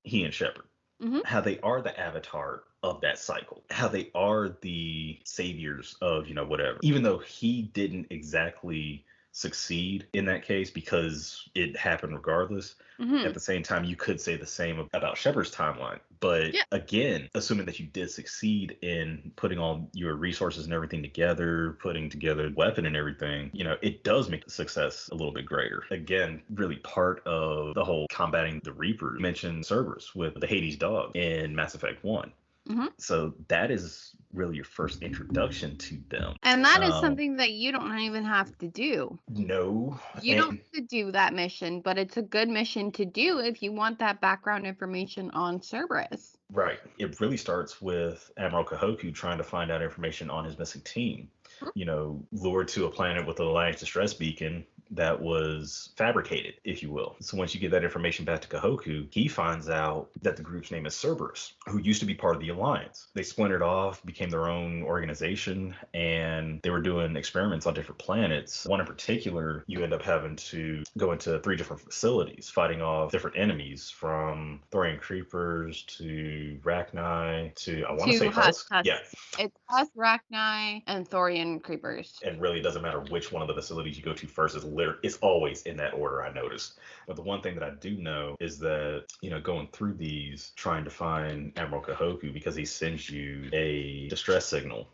he and Shepard, Hmm. how they are the avatar of that cycle, how they are the saviors of, whatever. Even though he didn't exactly succeed in that case because it happened regardless, at Hmm. the same time, you could say the same about Shepard's timeline. But Yeah. again, assuming that you did succeed in putting all your resources and everything together, putting together weapon and everything, it does make the success a little bit greater. Again, really part of the whole combating the Reapers. You mentioned Cerberus with the Hades dog in Mass Effect 1. Hmm. So that is really your first introduction to them. And that is something that you don't even have to do. No, You don't and have to do that mission, but it's a good mission to do if you want that background information on Cerberus. right. It really starts with Admiral Kahoku trying to find out information on his missing team. Lured to a planet with an Alliance distress beacon that was fabricated, if you will. So once you get that information back to Kahoku, he finds out that the group's name is Cerberus, who used to be part of the Alliance. They splintered off, became their own organization, and they were doing experiments on different planets. One in particular, you end up having to go into 3 different facilities, fighting off different enemies, from Thorian creepers to Rachni to, I want to say, Husk. Yeah. It's us, Rachni, and Thorian creepers. And really, it doesn't matter which one of the facilities you go to first. It's always in that order, I noticed. But the one thing that I do know is that, going through these, trying to find Admiral Kahoku, because he sends you a distress signal,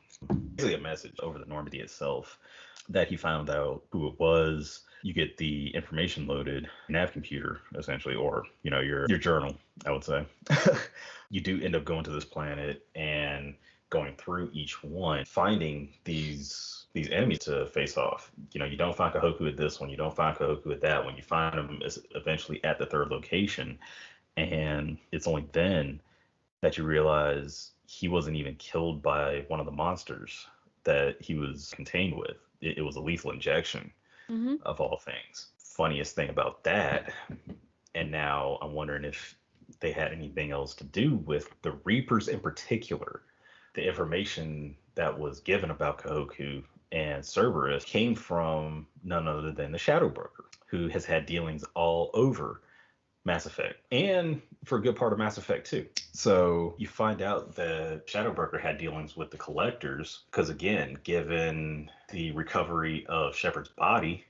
basically a message over the Normandy itself, that he found out who it was. You get the information loaded nav computer, essentially, or your journal, I would say. You do end up going to this planet and going through each one, finding these enemies to face off. You don't find Kahoku at this one, you don't find Kahoku at that one. You find him eventually at the 3rd location, and it's only then that you realize he wasn't even killed by one of the monsters that he was contained with. It was a lethal injection, Hmm. of all things. Funniest thing about that, and now I'm wondering if they had anything else to do with the Reapers in particular. The information that was given about Kahoku and Cerberus came from none other than the Shadow Broker, who has had dealings all over Mass Effect and for a good part of Mass Effect 2. So you find out that Shadow Broker had dealings with the Collectors because, again, given the recovery of Shepard's body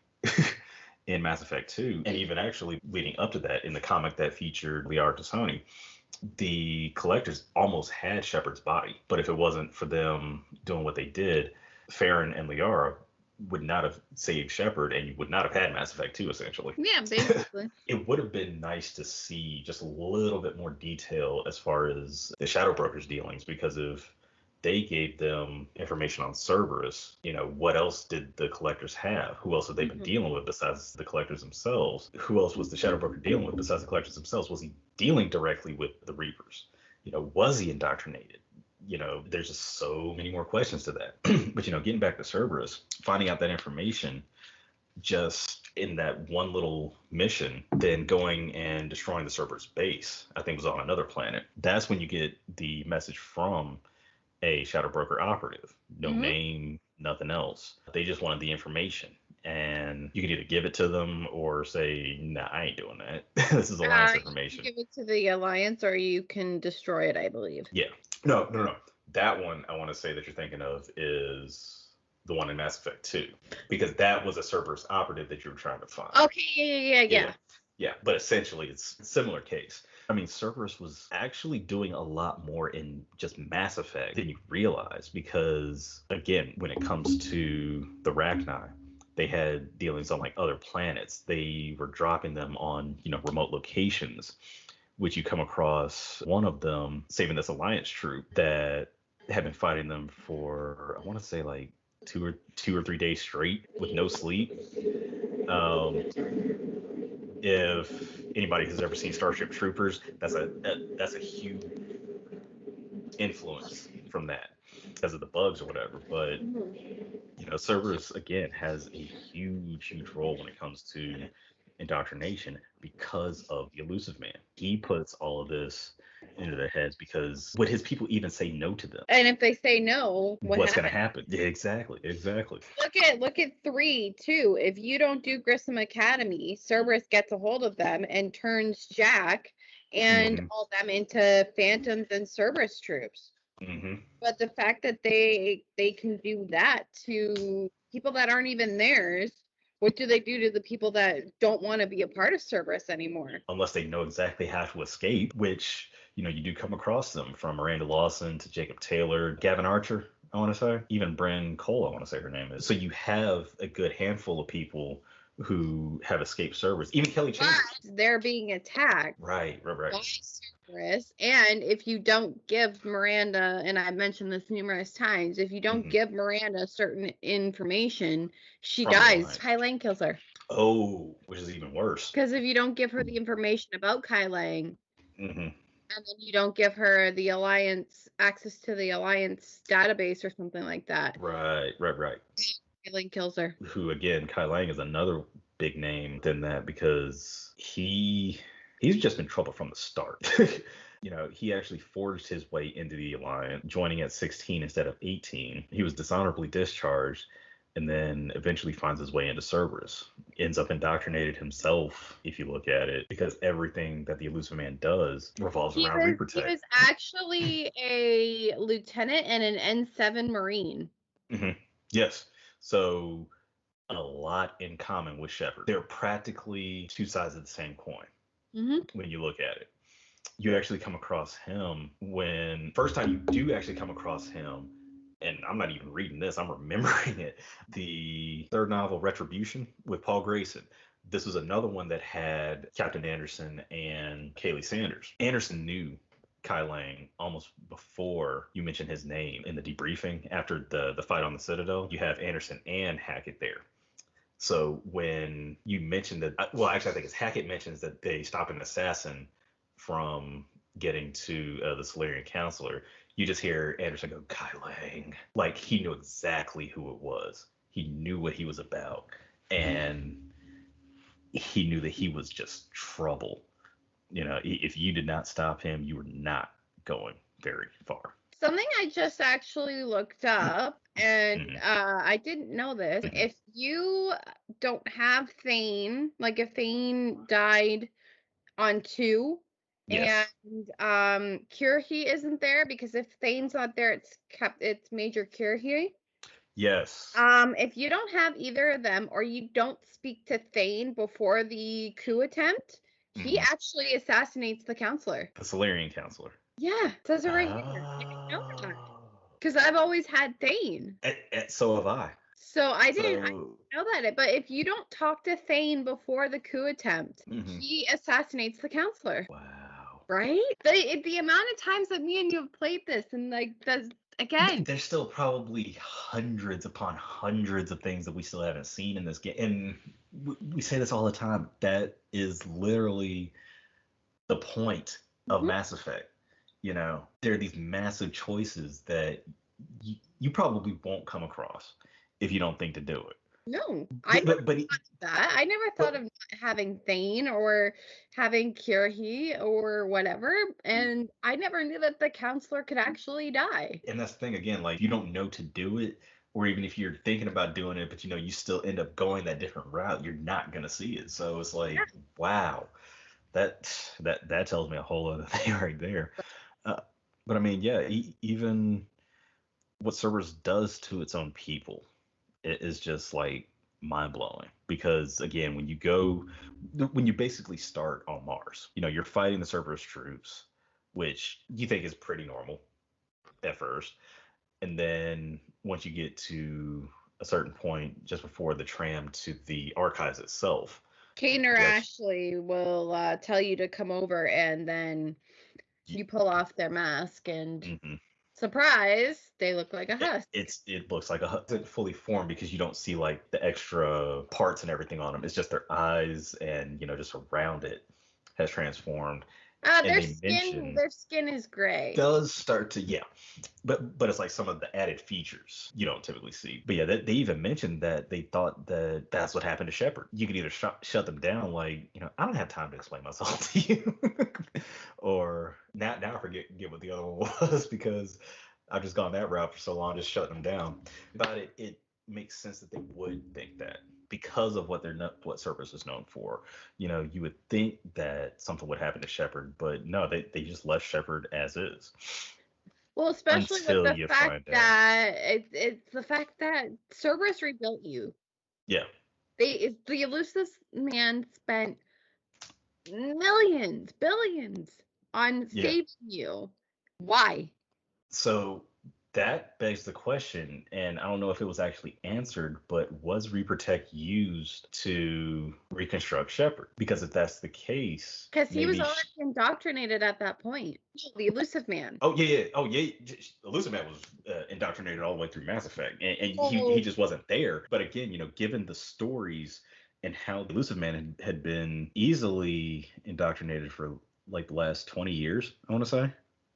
in Mass Effect 2, and even actually leading up to that in the comic that featured Liara T'Soni, the Collectors almost had Shepard's body. But if it wasn't for them doing what they did, Farron and Liara would not have saved Shepard, and you would not have had Mass Effect 2, essentially. Yeah, basically. It would have been nice to see just a little bit more detail as far as the Shadow Broker's dealings, because if they gave them information on Cerberus, what else did the Collectors have? Who else had they been dealing with besides the Collectors themselves? Who else was the Shadow Broker dealing with besides the Collectors themselves? Was he dealing directly with the Reapers? Was he indoctrinated? There's just so many more questions to that. But getting back to Cerberus, finding out that information just in that one little mission, then going and destroying the Cerberus base, I think was on another planet. That's when you get the message from a Shadow Broker operative. No Hmm. name, nothing else. They just wanted the information. And you can either give it to them or say, nah, I ain't doing that. This is Alliance You information. can give it to the Alliance, or you can destroy it, I believe. Yeah. No. That one I want to say that you're thinking of is the one in Mass Effect 2, because that was a Cerberus operative that you were trying to find. Okay, yeah. Yeah, but essentially it's a similar case. I mean, Cerberus was actually doing a lot more in just Mass Effect than you realize, because, again, when it comes to the Rachni, they had dealings on like other planets. They were dropping them on, remote locations, which you come across one of them saving this Alliance troop that had been fighting them for, I want to say, like two or 3 days straight with no sleep. Um, if anybody has ever seen Starship Troopers, that's a huge influence from that because of the bugs or whatever. But Cerberus again has a huge role when it comes to indoctrination because of the elusive man. He puts all of this into their heads because would his people even say no to them? And if they say no, what What's going to happens? happen? Yeah, exactly. Look at 3 too. If you don't do Grissom Academy, Cerberus gets a hold of them and turns Jack and Hmm. all them into Phantoms and Cerberus troops. Hmm. But the fact that they can do that to people that aren't even theirs, what do they do to the people that don't want to be a part of Cerberus anymore? Unless they know exactly how to escape, which you do come across them from Miranda Lawson to Jacob Taylor, Gavin Archer, I want to say, even Bryn Cole, I want to say her name is. So you have a good handful of people who have escaped Cerberus, even Kelly Chambers. They're being attacked Right. by Cerberus, and if you don't give Miranda, and I've mentioned this numerous times, if you don't Mhm. give Miranda certain information, she From the dies. line. Kai Lang kills her. Oh, which is even worse. Because if you don't give her the information about Kai Lang, Hmm. and then you don't give her the Alliance access to the Alliance database or something like that, Right. Kai Lang kills her. Who again, Kai Lang is another big name than that because he's just been trouble from the start. He actually forged his way into the Alliance, joining at 16 instead of 18. He was dishonorably discharged and then eventually finds his way into Cerberus. Ends up indoctrinated himself, if you look at it, because everything that the Elusive Man does revolves around Reaper He Tech. was actually a lieutenant and an N7 Marine. Hmm. Yes. So a lot in common with Shepard. They're practically two sides of the same coin when you look at it. You actually come across him when first time you do actually come across him, and I'm not even reading this, I'm remembering it. The third novel, Retribution, with Paul Grayson. This was another one that had Captain Anderson and Kaylee Sanders. Anderson knew Kai Lang almost before you mentioned his name in the debriefing after the fight on the Citadel. You have Anderson and Hackett there. So when you mentioned that, well, actually, I think it's Hackett mentions that they stop an assassin from getting to the Solarian counselor. You just hear Anderson go, Kai Lang. Like he knew exactly who it was. He knew what he was about. And he knew that he was just trouble. If you did not stop him, you were not going very far. Something I just actually looked up, and Mhm. I didn't know this. Mhm. If you don't have Thane, like if Thane died on 2, Yes. and Kirhi isn't there, because if Thane's not there, it's Major Kirhi. Yes. If you don't have either of them, or you don't speak to Thane before the coup attempt, he Mhm. actually assassinates the counselor. The Solarian counselor. Yeah, it says it right here. I didn't know that Oh. because I've always had Thane. So have I. So I didn't So, know that. But if you don't talk to Thane before the coup attempt, mhm. he assassinates the counselor. Wow. Right? The amount of times that me and you have played this, and like that's again. There's still probably hundreds upon hundreds of things that we still haven't seen in this game. And we say this all the time. That is literally the point of Mhm. Mass Effect. There are these massive choices that you probably won't come across if you don't think to do it. No, I But, never but, but, thought of that. I never thought but of not having Thane or having Kirhi or whatever, and I never knew that the counselor could actually die. and that's the thing again, like you don't know to do it, or even if you're thinking about doing it, but you still end up going that different route, you're not gonna see it. So it's Yeah. like, wow, that tells me a whole other thing right there. Uh, but I mean, yeah, even what Cerberus does to its own people is just like mind blowing. Because again, when you basically start on Mars, you're fighting the Cerberus troops, which you think is pretty normal at first. And then once you get to a certain point, just before the tram to the archives itself, Kane or you actually, Ashley will tell you to come over, and then you pull off their mask, and mhm. Surprise, they look like a husk. It looks like isn't fully formed because you don't see like the extra parts and everything on them. It's just their eyes and just around it has transformed. And Their they skin mention their skin is gray. does start to, yeah, but it's like some of the added features you don't typically see. But yeah, they even mentioned that they thought that that's what happened to Shepard. You could either shut them down, like, I don't have time to explain myself to you, or now I forget what the other one was because I've just gone that route for so long, just shutting them down. But it makes sense that they would think that because of what what Cerberus is known for. You would think that something would happen to Shepard, but no, they just left Shepard as is Well, especially with until the you fact find out. that it's the fact that Cerberus rebuilt you. Yeah, The elusive man spent millions, billions on yeah. saving you. Why? So that begs the question, and I don't know if it was actually answered, but was Reaper used to reconstruct Shepard? Because if that's the case, Because he was maybe. already indoctrinated at that point. The elusive man. Oh yeah, yeah. Oh yeah. Elusive Man was indoctrinated all the way through Mass Effect, and he Oh, just wasn't there. But again, given the stories and how the Elusive Man had been easily indoctrinated for like the last 20 years, I want to say.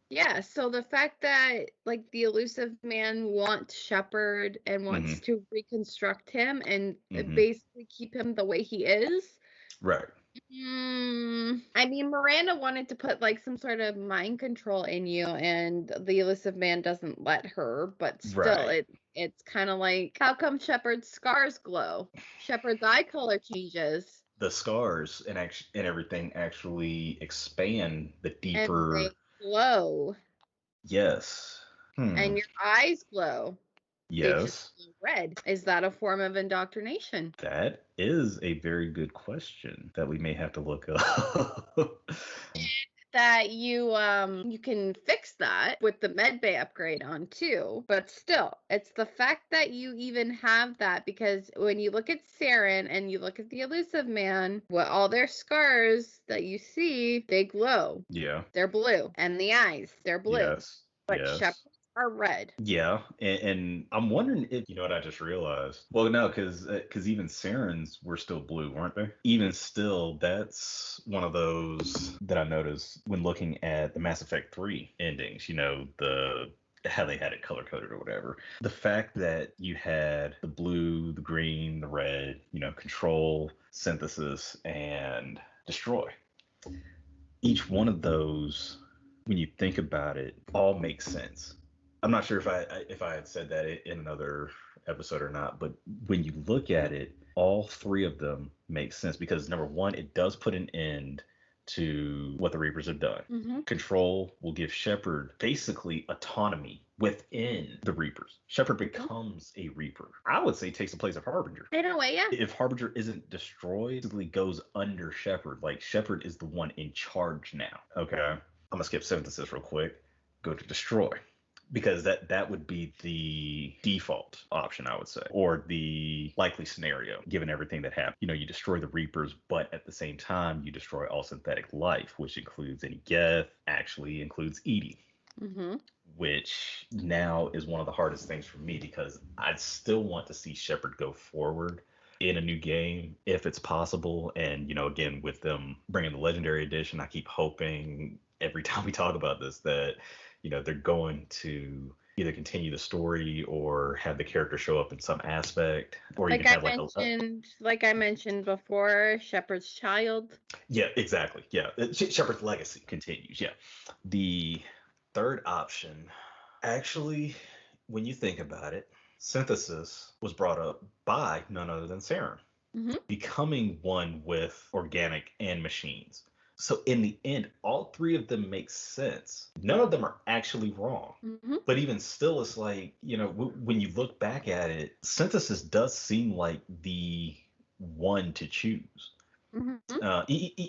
yeah. So the fact that like the elusive man wants Shepard and wants Mm-hmm. to reconstruct him and Mm-hmm. basically keep him the way he is. Right. I mean, Miranda wanted to put like some sort of mind control in you, and the elusive man doesn't let her. But still, Right. it's kind of like, how come Shepard's scars glow? Shepard's eye color changes, The scars and everything actually expand the and deeper. they glow, Yes. Hmm. and your eyes glow. They just Yes. glow red. Is that a form of indoctrination? That is a very good question that we may have to look up. That you can fix that with the medbay upgrade on too, but still it's the fact that you even have that, because when you look at Saren and you look at the elusive man, what all their scars that you see, they glow, Yeah. they're blue, and the eyes, they're blue, Yes. but Yes. Shepard's are red. Yeah, and I'm wondering if what I just realized. Well, no, because even Saren's were still blue, weren't they? Even still, that's one of those that I noticed when looking at the Mass Effect 3 endings. The how they had it color coded or whatever. The fact that you had the blue, the green, the red, control, synthesis, and destroy. Each one of those, when you think about it, all makes sense. I'm not sure if I had said that in another episode or not, but when you look at it, all three of them make sense because number one, it does put an end to what the Reapers have done. Mm-hmm. Control will give Shepard basically autonomy within the Reapers. Shepard Mm-hmm. becomes a Reaper. I would say takes the place of Harbinger. In a way, yeah. If Harbinger isn't destroyed, basically goes under Shepard. Like Shepard is the one in charge now. Okay. I'm gonna skip synthesis real quick. Go to destroy. Because that would be the default option, I would say, or the likely scenario, given everything that happened. You destroy the Reapers, but at the same time, you destroy all synthetic life, which includes any Geth, actually includes Edie, Mm-hmm. which now is one of the hardest things for me because I still want to see Shepard go forward in a new game if it's possible. And, again, with them bringing the Legendary Edition, I keep hoping every time we talk about this that, they're going to either continue the story or have the character show up in some aspect or Like even I have like mentioned, like I mentioned before, Shepard's child. yeah, exactly. Yeah. Shepard's legacy continues. Yeah. The third option, actually, when you think about it, synthesis was brought up by none other than Saren, Mm-hmm. becoming one with organic and machines. So in the end, all three of them make sense. None of them are actually wrong. Mm-hmm. But even still, it's like, when you look back at it, synthesis does seem like the one to choose. Mm-hmm.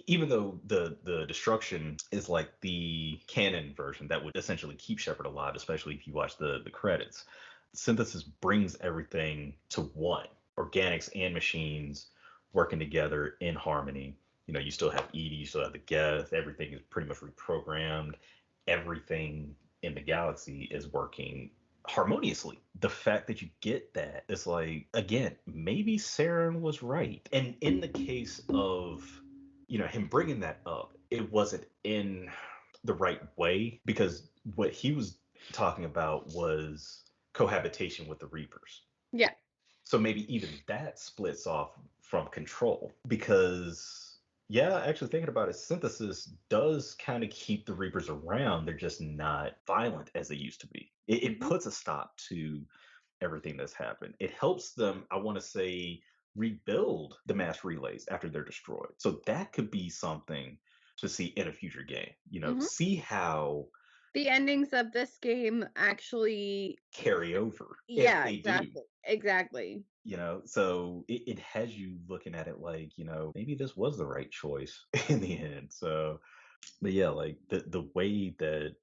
Even though the destruction is like the canon version that would essentially keep Shepard alive, especially if you watch the credits. Synthesis brings everything to one, organics and machines working together in harmony. You still have Edie, you still have the Geth, everything is pretty much reprogrammed. Everything in the galaxy is working harmoniously. The fact that you get that is like, again, maybe Saren was right. And in the case of, him bringing that up, it wasn't in the right way, because what he was talking about was cohabitation with the Reapers. Yeah. So maybe even that splits off from control, because yeah, actually thinking about it, synthesis does kind of keep the Reapers around. They're just not violent as they used to be. It Mhm. puts a stop to everything that's happened. It helps them, I want to say, rebuild the mass relays after they're destroyed. So that could be something to see in a future game. Mhm. See how The endings of this game actually, carry over if yeah, they do. exactly. Exactly. So it has you looking at it like, maybe this was the right choice in the end. So, but yeah, like the way that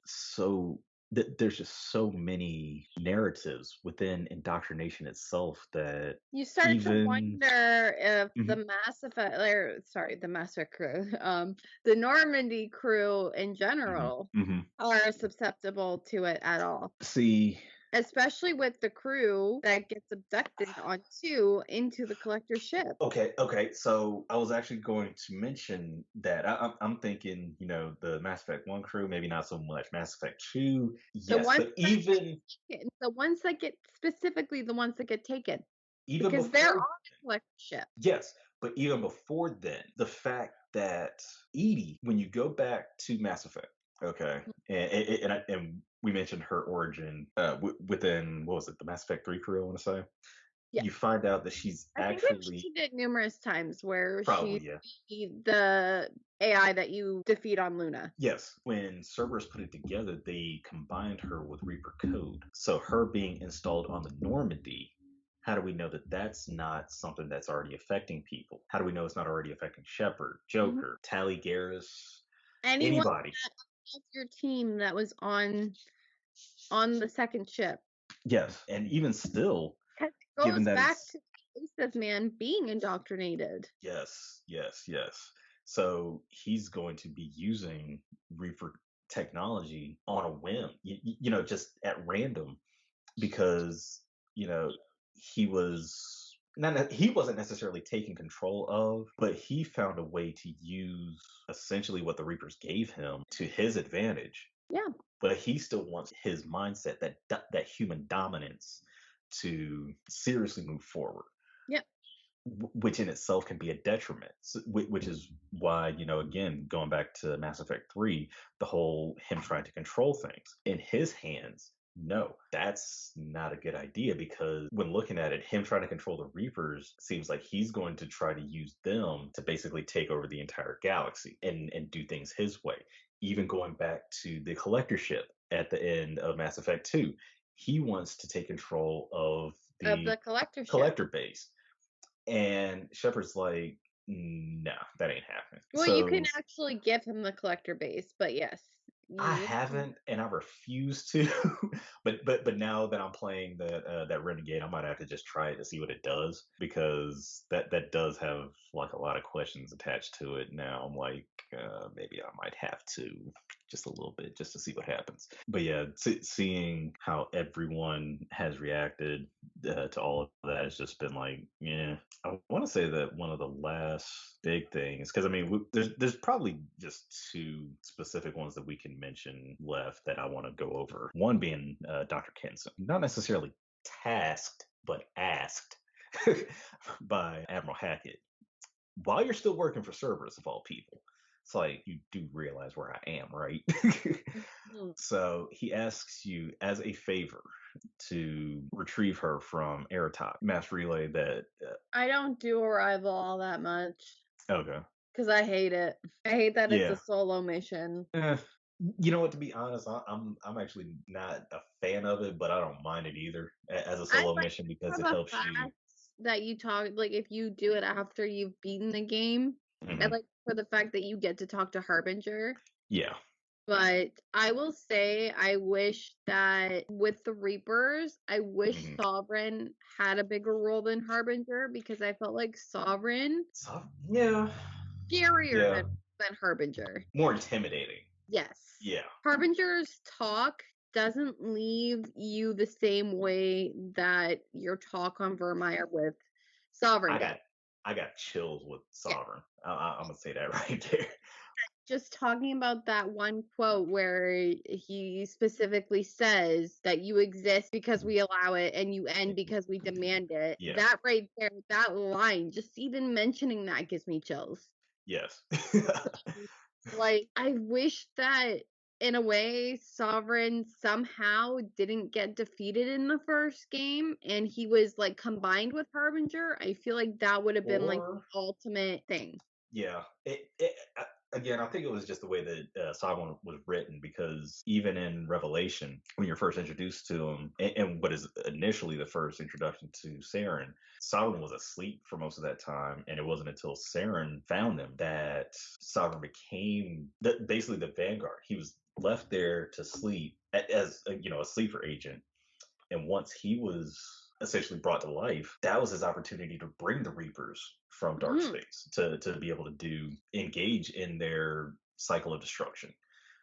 there's just so many narratives within indoctrination itself that You start to even wonder if the Mhm, Mass Effect, or sorry, the Mass Effect crew, the Normandy crew in mhm, general mhm. are susceptible to it at all. See, Especially with the crew that gets abducted on 2 into the collector ship. okay. So I was actually going to mention that I'm thinking, the Mass Effect One crew, maybe not so much. Mass Effect Two, The yes, ones but that get even taken, the ones that get specifically the ones that get taken, even because they're before, on the collector ship. yes, but even before then, the fact that Edie, when you go back to Mass Effect, okay, and we mentioned her origin within, what was it, the Mass Effect Three crew, I want to say, Yeah. you find out that she's I think we've actually mentioned it numerous times where she's probably, yeah. the AI that you defeat on Luna. Yes, when Cerberus put it together, they combined her with Reaper code. So her being installed on the Normandy, how do we know that that's not something that's already affecting people? How do we know it's not already affecting Shepard, Mhm. Joker, Tally Garrus, Anyone anybody? of your team that was on the second ship. Yes, and even still, 'Cause it given goes that back it's to the Aces man being indoctrinated. yes. So he's going to be using Reaper technology on a whim, just at random, because you know he wasn't necessarily taking control of, but he found a way to use essentially what the Reapers gave him to his advantage. Yeah. But he still wants his mindset, that human dominance, to seriously move forward, Yep. which in itself can be a detriment. Which is why, again, going back to Mass Effect 3, the whole him trying to control things in his hands. No, that's not a good idea, because when looking at it, him trying to control the Reapers seems like he's going to try to use them to basically take over the entire galaxy and do things his way. Even going back to the collector ship at the end of Mass Effect 2, he wants to take control of Of the the collector ship. collector base, and Shepard's like, no, that ain't happening. Well, you can So actually give him the collector base, but yes, I you haven't, and I refuse to. but now that I'm playing that Renegade, I might have to just try it to see what it does, because that does have like a lot of questions attached to it. Now I'm like, maybe I might have to, just a little bit, just to see what happens. But yeah, seeing how everyone has reacted to all of that has just been like, yeah. I want to say that one of the last big things, because I mean, there's probably just two specific ones that we can mention left that I want to go over. One being Dr. Kenson, not necessarily tasked, but asked by Admiral Hackett, while you're still working for Cerberus, of all people. It's like, you do realize where I am, right? Mhm. So he asks you as a favor to retrieve her from Aerotop mass relay that. I don't do Arrival all that much Okay. because I hate it. I hate that it's a Yeah. solo mission. Eh, you know what? To be honest, I'm actually not a fan of it, but I don't mind it either as a I solo like mission, it because for it the helps you. fact that you talk, like, if you do it after you've beaten the game. I Mhm. like for the fact that you get to talk to Harbinger. Yeah. But I will say, I wish that with the Reapers, I wish Hmm. Sovereign had a bigger role than Harbinger, because I felt like Sovereign So yeah, scarier yeah, than Harbinger. more intimidating. Yes. Yeah. Harbinger's talk doesn't leave you the same way that your talk on Vermeer with Sovereign I did. got chills with Yeah. Sovereign. I'm gonna say that right there. Just talking about that one quote where he specifically says that you exist because we allow it and you end because we demand it. Yeah. That right there, that line, just even mentioning that gives me chills. Yes. Like, I wish that in a way Sovereign somehow didn't get defeated in the first game and he was like combined with Harbinger. I feel like that would have been like Or the ultimate thing. yeah, again, I think it was just the way that Sovereign was written, because even in Revelation, when you're first introduced to him, and what is initially the first introduction to Saren, Sovereign was asleep for most of that time, and it wasn't until Saren found him that Sovereign became basically the vanguard. He was left there to sleep as a sleeper agent, and once he was essentially brought to life, that was his opportunity to bring the Reapers from dark Mhm. space to be able to engage in their cycle of destruction.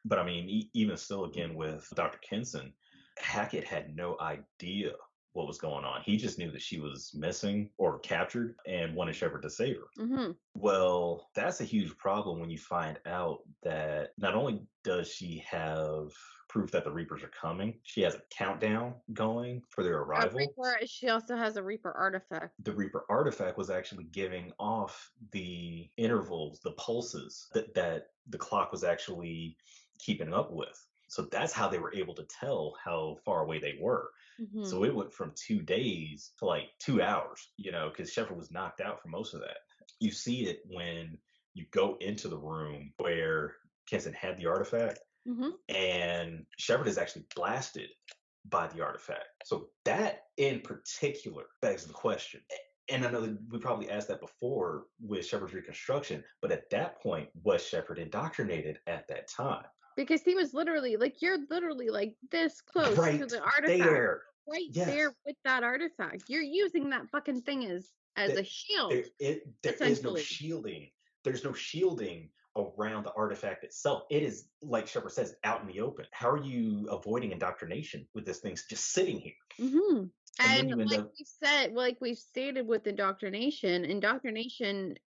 But I mean, even still, again, with Dr. Kenson, Hackett had no idea what was going on. He just knew that she was missing or captured and wanted Shepard to save her. Mhm. Well, that's a huge problem when you find out that not only does she have proof that the Reapers are coming, she has a countdown going for their A arrival. Reaper, she also has a Reaper artifact. The Reaper artifact was actually giving off the intervals, the pulses that the clock was actually keeping up with. So that's how they were able to tell how far away they were. Mhm. So it went from 2 days to like 2 hours, because Shepard was knocked out for most of that. You see it when you go into the room where Kenson had the artifact, Mhm. and Shepard is actually blasted by the artifact. So that in particular begs the question. And I know that we probably asked that before with Shepard's reconstruction, but at that point, was Shepard indoctrinated at that time? Because he was literally like, you're literally like this close to Right the artifact. there. Right Yes. there with that artifact. You're using that fucking thing as That a shield, there is no essentially. shielding. There's no shielding around the artifact itself. It is, like Shepard says, out in the open. How are you avoiding indoctrination with this thing just sitting here? Mhm. And then And you end like up, we said, like we've stated with indoctrination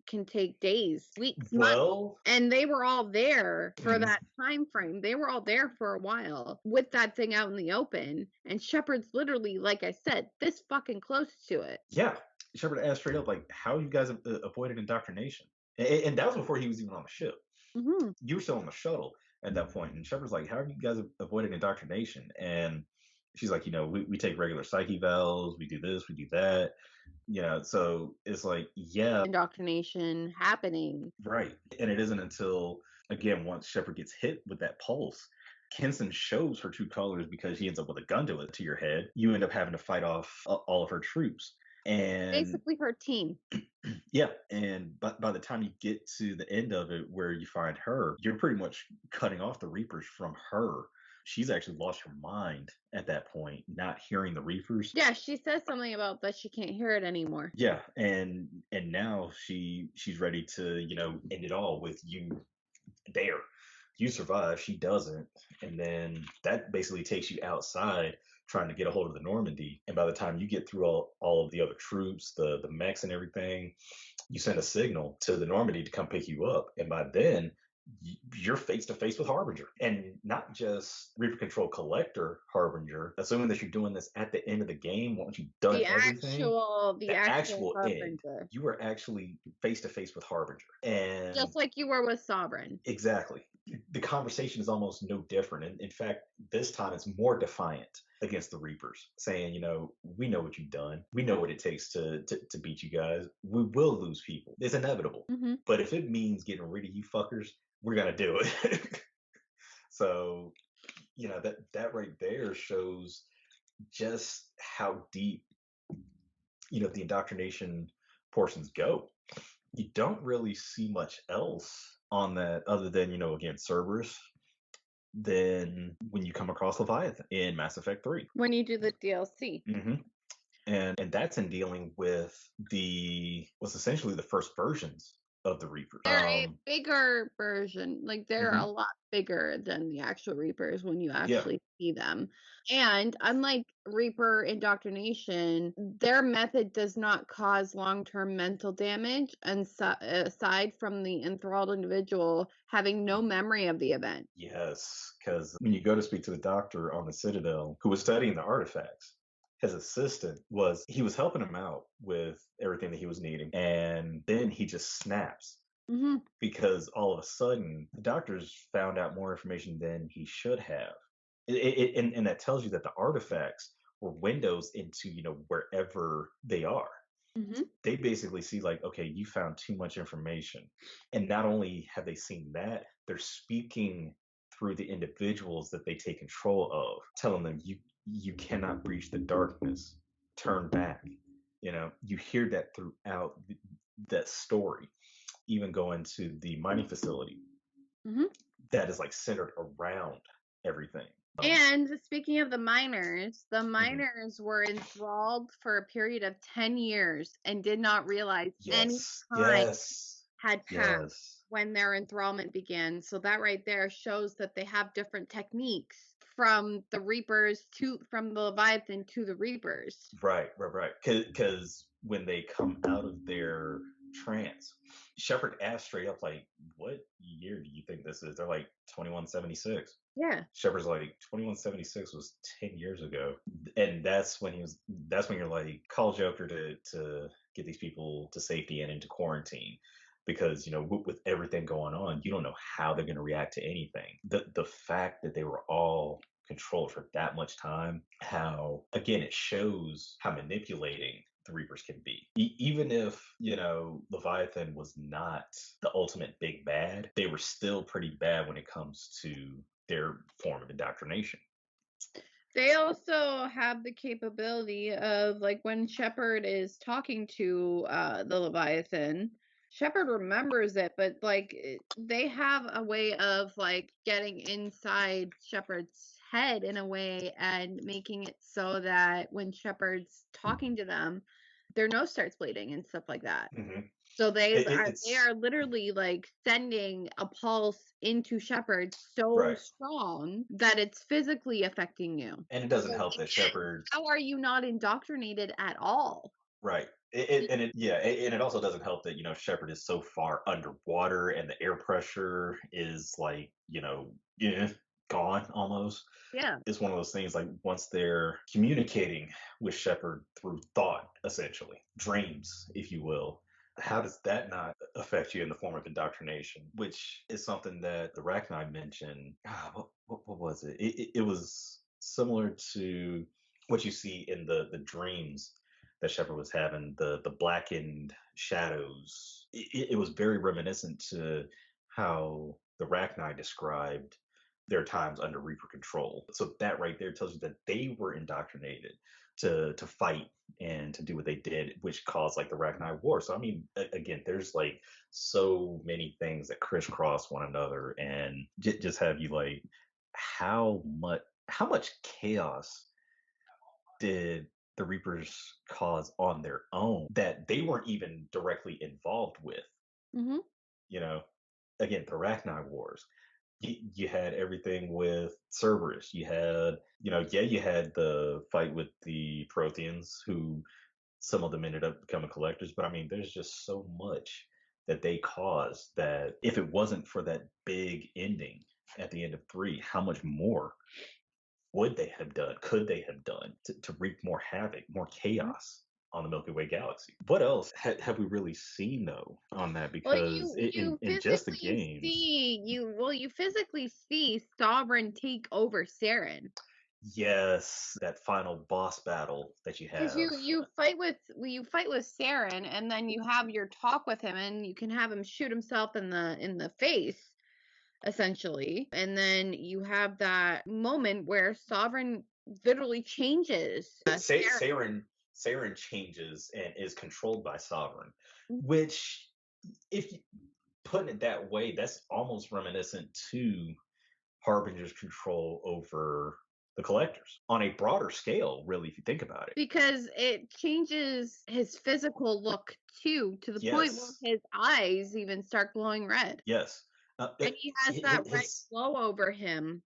can take days, weeks, months. well, And they were all there for mhm, that time frame. They were all there for a while with that thing out in the open. And Shepard's literally, like I said, this fucking close to it. yeah. Shepard asked straight up, like, how you guys avoided indoctrination? And that was before he was even on the ship. Mhm. You were still on the shuttle at that point. And Shepard's like, how have you guys avoided indoctrination? And she's like, we take regular psyche valves, we do this, we do that. So it's like, yeah, Indoctrination happening. right. And it isn't until, again, once Shepard gets hit with that pulse, Kenson shows her true colors because he ends up with a gun to your head. You end up having to fight off all of her troops. And Basically her team. yeah, and by the time you get to the end of it where you find her, you're pretty much cutting off the Reapers from her. She's actually lost her mind at that point, not hearing the Reapers. Yeah, she says something about that she can't hear it anymore. Yeah, and now she's ready to, end it all with you there. You survive, she doesn't, and then that basically takes you outside trying to get a hold of the Normandy. And by the time you get through all of the other troops, the mechs and everything, you send a signal to the Normandy to come pick you up. And by then, you're face to face with Harbinger, and not just Reaper Control Collector Harbinger. Assuming that you're doing this at the end of the game, once you've done The everything, the the actual actual end, Harbinger. you are actually face to face with Harbinger. And Just like you were with Sovereign. exactly. The conversation is almost no different. And in fact, this time it's more defiant against the Reapers, saying, we know what you've done. We know what it takes to beat you guys. We will lose people. It's inevitable. Mm-hmm. But if it means getting rid of you fuckers, we're going to do it. So, that right there shows just how deep, the indoctrination portions go. You don't really see much else on that other than, again, Cerberus, than when you come across Leviathan in Mass Effect 3. When you do the DLC. hmm And that's in dealing with the what's essentially the first versions of the Reapers. They're a bigger version, like, they're a Mhm. lot bigger than the actual Reapers when you Yeah. actually see them, and unlike Reaper indoctrination, their method does not cause long-term mental damage, and aside from the enthralled individual having no memory of the event. Yes, because when you go to speak to the doctor on the Citadel who was studying the artifacts, his assistant was he was helping him out with everything that he was needing, and then he just snaps Mhm, because all of a sudden the doctors found out more information than he should have. And that tells you that the artifacts were windows into wherever they are. mhm, They basically see like, okay, you found too much information, and not only have they seen that, they're speaking through the individuals that they take control of, telling them you cannot breach the darkness, turn back. You hear that throughout that story, even going to the mining facility mhm. that is like centered around everything. And speaking of the Mhm. miners were enthralled for a period of 10 years and did not realize any Yes, time yes, had passed yes. when their enthrallment began. So that right there shows that they have different techniques from the Reapers to from the Leviathan to the Reapers. Right. Because when they come out of their trance, Shepard asks straight up, like, "What year do you think this is?" They're like, 2176. Yeah. Shepard's like, 2176 was 10 years ago. And that's when you're like, call Joker to get these people to safety and into quarantine. Because, with everything going on, you don't know how they're going to react to anything. The fact that they were all controlled for that much time, how, again, it shows how manipulating the Reapers can be. Even if, Leviathan was not the ultimate big bad, they were still pretty bad when it comes to their form of indoctrination. They also have the capability of, like, when Shepard is talking to the Leviathan, Shepard remembers it, but like they have a way of like getting inside Shepard's head in a way and making it so that when Shepard's talking to them, their nose starts bleeding and stuff like that. Hmm. So they It's are literally like sending a pulse into Shepard so right. strong that it's physically affecting you. And it doesn't So help that again, Shepard. how are you not indoctrinated at all? Right. Y- And it also doesn't help that Shepard is so far underwater and the air pressure is like yeah, gone almost. Yeah. It's one of those things like once they're communicating with Shepard through thought, essentially dreams, if you will. How does that not affect you in the form of indoctrination? Which is something that the Rachni mentioned. What was it? It was similar to what you see in the dreams that Shepard was having, the blackened shadows. It was very reminiscent to how the Rachni described their times under Reaper control. So that right there tells you that they were indoctrinated to fight and to do what they did, which caused like the Rachni War. So I mean, again, there's like so many things that crisscross one another, and just have you like, how much chaos did the Reapers cause on their own that they weren't even directly involved with? Mhm. You know, again, the Arachnid Wars. You had everything with Cerberus. You had, you had the fight with the Protheans, who some of them ended up becoming collectors. But I mean, there's just so much that they caused that if it wasn't for that big ending at the end of three, how much more would they have done? Could they have done to wreak more havoc, more Mhm. chaos on the Milky Way galaxy? What else have we really seen though on that? Well, Because in just the games, you physically see Sovereign take over Saren. yes, that final boss battle that you Because have. you fight with Saren, and then you have your talk with him, and you can have him shoot himself in the face, essentially. And then you have that moment where Sovereign literally changes Saren. Saren changes and is controlled by Sovereign, which, if you putting it that way, that's almost reminiscent to Harbinger's control over the collectors on a broader scale, really, if you think about it. Because it changes his physical look too, to the point where Yes, his eyes even start glowing red. yes. And he has that red glow over him.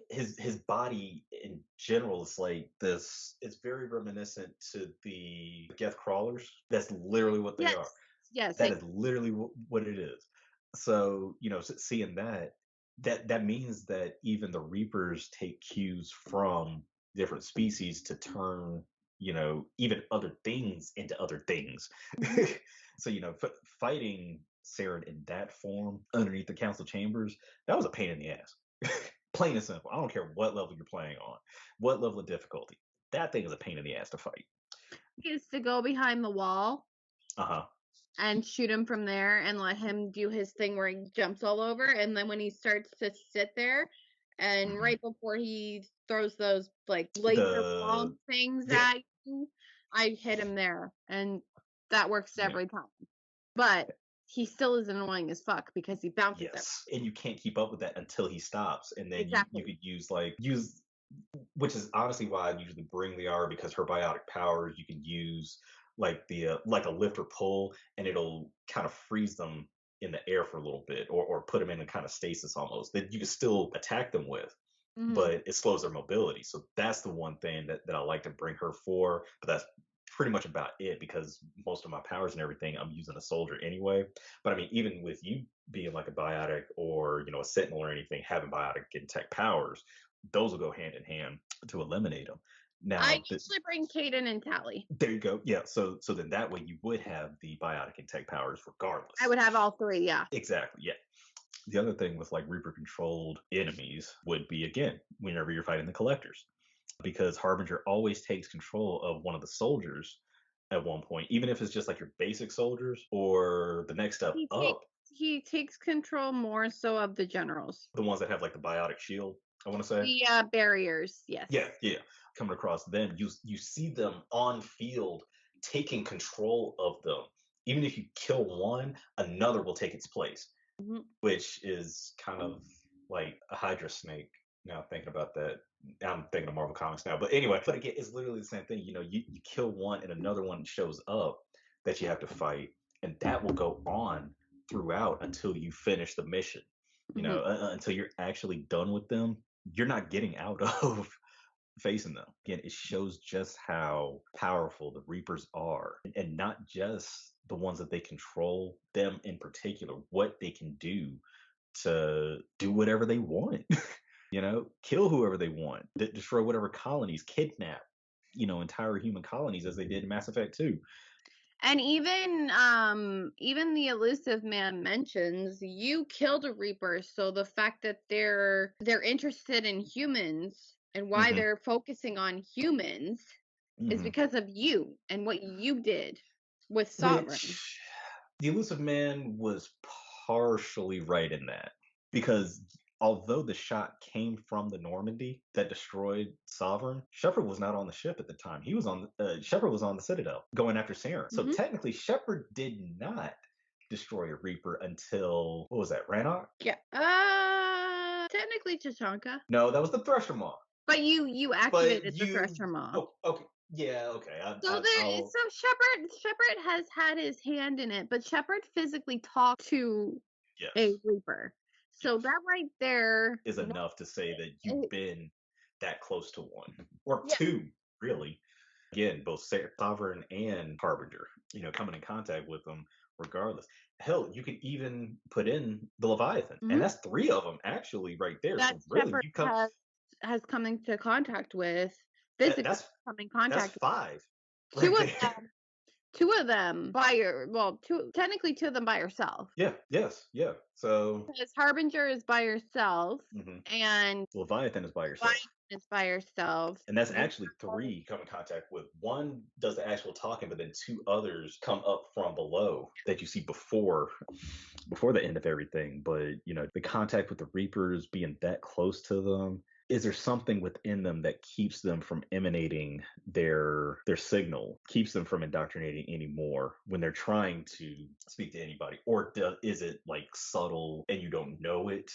His body in general is like this. It's very reminiscent to the Geth crawlers. That's literally what they are. Yes. Yes. That is literally what it is. So seeing that means that even the Reapers take cues from different species to turn even other things into other things. Mhm. So fighting Saren in that form underneath the council chambers, that was a pain in the ass. Plain and simple. I don't care what level you're playing on, what level of difficulty. That thing is a pain in the ass to fight. He is to go behind the wall Uh huh. and shoot him from there and let him do his thing where he jumps all over. And then when he starts to sit there, and Hmm. right before he throws those like laser The bomb things Yeah, at you, I hit him there. And that works yeah. every time. But he still is annoying as fuck because he bounces every. Yes, and you can't keep up with that until he stops, and then you Exactly. could use, which is honestly why I usually bring the R, because her biotic powers you can use like a lift or pull, and it'll kind of freeze them in the air for a little bit, or put them in a kind of stasis almost that you can still attack them with, Hmm. but it slows their mobility. So that's the one thing that I like to bring her for. But that's pretty much about it, because most of my powers and everything I'm using a soldier anyway. But I mean, even with you being like a biotic, or a sentinel or anything having biotic and tech powers, those will go hand in hand to eliminate them. I Now, usually bring Caden and Tally. there you go. Yeah. So then that way you would have the biotic and tech powers I regardless. would have all three, yeah. Exactly. Yeah. The other thing with like Reaper controlled enemies would be, again, whenever you're fighting the collectors, because Harbinger always takes control of one of the soldiers at one point, even if it's just like your basic soldiers or the next step He takes up, he takes control more so of the generals. the ones that have like the biotic shield, I want to say. The barriers, Yeah, yes. yeah. Coming across them, you see them on field taking control of them. Even if you kill one, another will take its place, Mhm. which is kind of like a Hydra snake. Now thinking about that, I'm thinking of Marvel Comics now. But anyway, but again, it's literally the same thing. You kill one and another one shows up that you have to fight, and that will go on throughout until you finish the mission. Mhm. Until you're actually done with them, you're not getting out of facing them. Again, it shows just how powerful the Reapers are, and not just the ones that they control, them in particular, what they can do to do whatever they want. Kill whoever they want, destroy whatever colonies, kidnap, entire human colonies, as they did in Mass Effect 2. And even the elusive man mentions you killed a reaper, so the fact that they're interested in humans and why Hmm. they're focusing on humans is Hmm. because of you and what you did with Sovereign. Which the elusive man was partially right in that, because although the shot came from the Normandy that destroyed Sovereign, Shepard was not on the ship at the time. Shepard was on the Citadel going after Saren. So Mhm. technically, Shepard did not destroy a Reaper until, what was that, Rannoch? Yeah. Technically Tachanka. No, that was the Thresher Maw. But you But activated the Thresher Maw. oh, okay, yeah, okay. So Shepard has had his hand in it, but Shepard physically talked to a Yes, Reaper. So yes, that right there, is enough to say that you've it, been that close to one or yeah, two, really. Again, both Sovereign and Harbinger, coming in contact with them regardless. Hell, you could even put in the Leviathan, and mhm, that's three of them actually right there. that So really, Shepard you come has come into contact with, physically that's come in that's contact with five two right of there. two of them by your well, two of them by yourself. Yeah, yes, yeah. So Because Harbinger is by yourself mhm. and Leviathan is by Leviathan yourself. is by yourself. And that's You actually three you come in contact with. One does the actual talking, but then two others come up from below that you see before the end of everything. But the contact with the Reapers, being that close to them, is there something within them that keeps them from emanating their signal, keeps them from indoctrinating anymore when they're trying to speak to anybody? Or is it like subtle and you don't know it?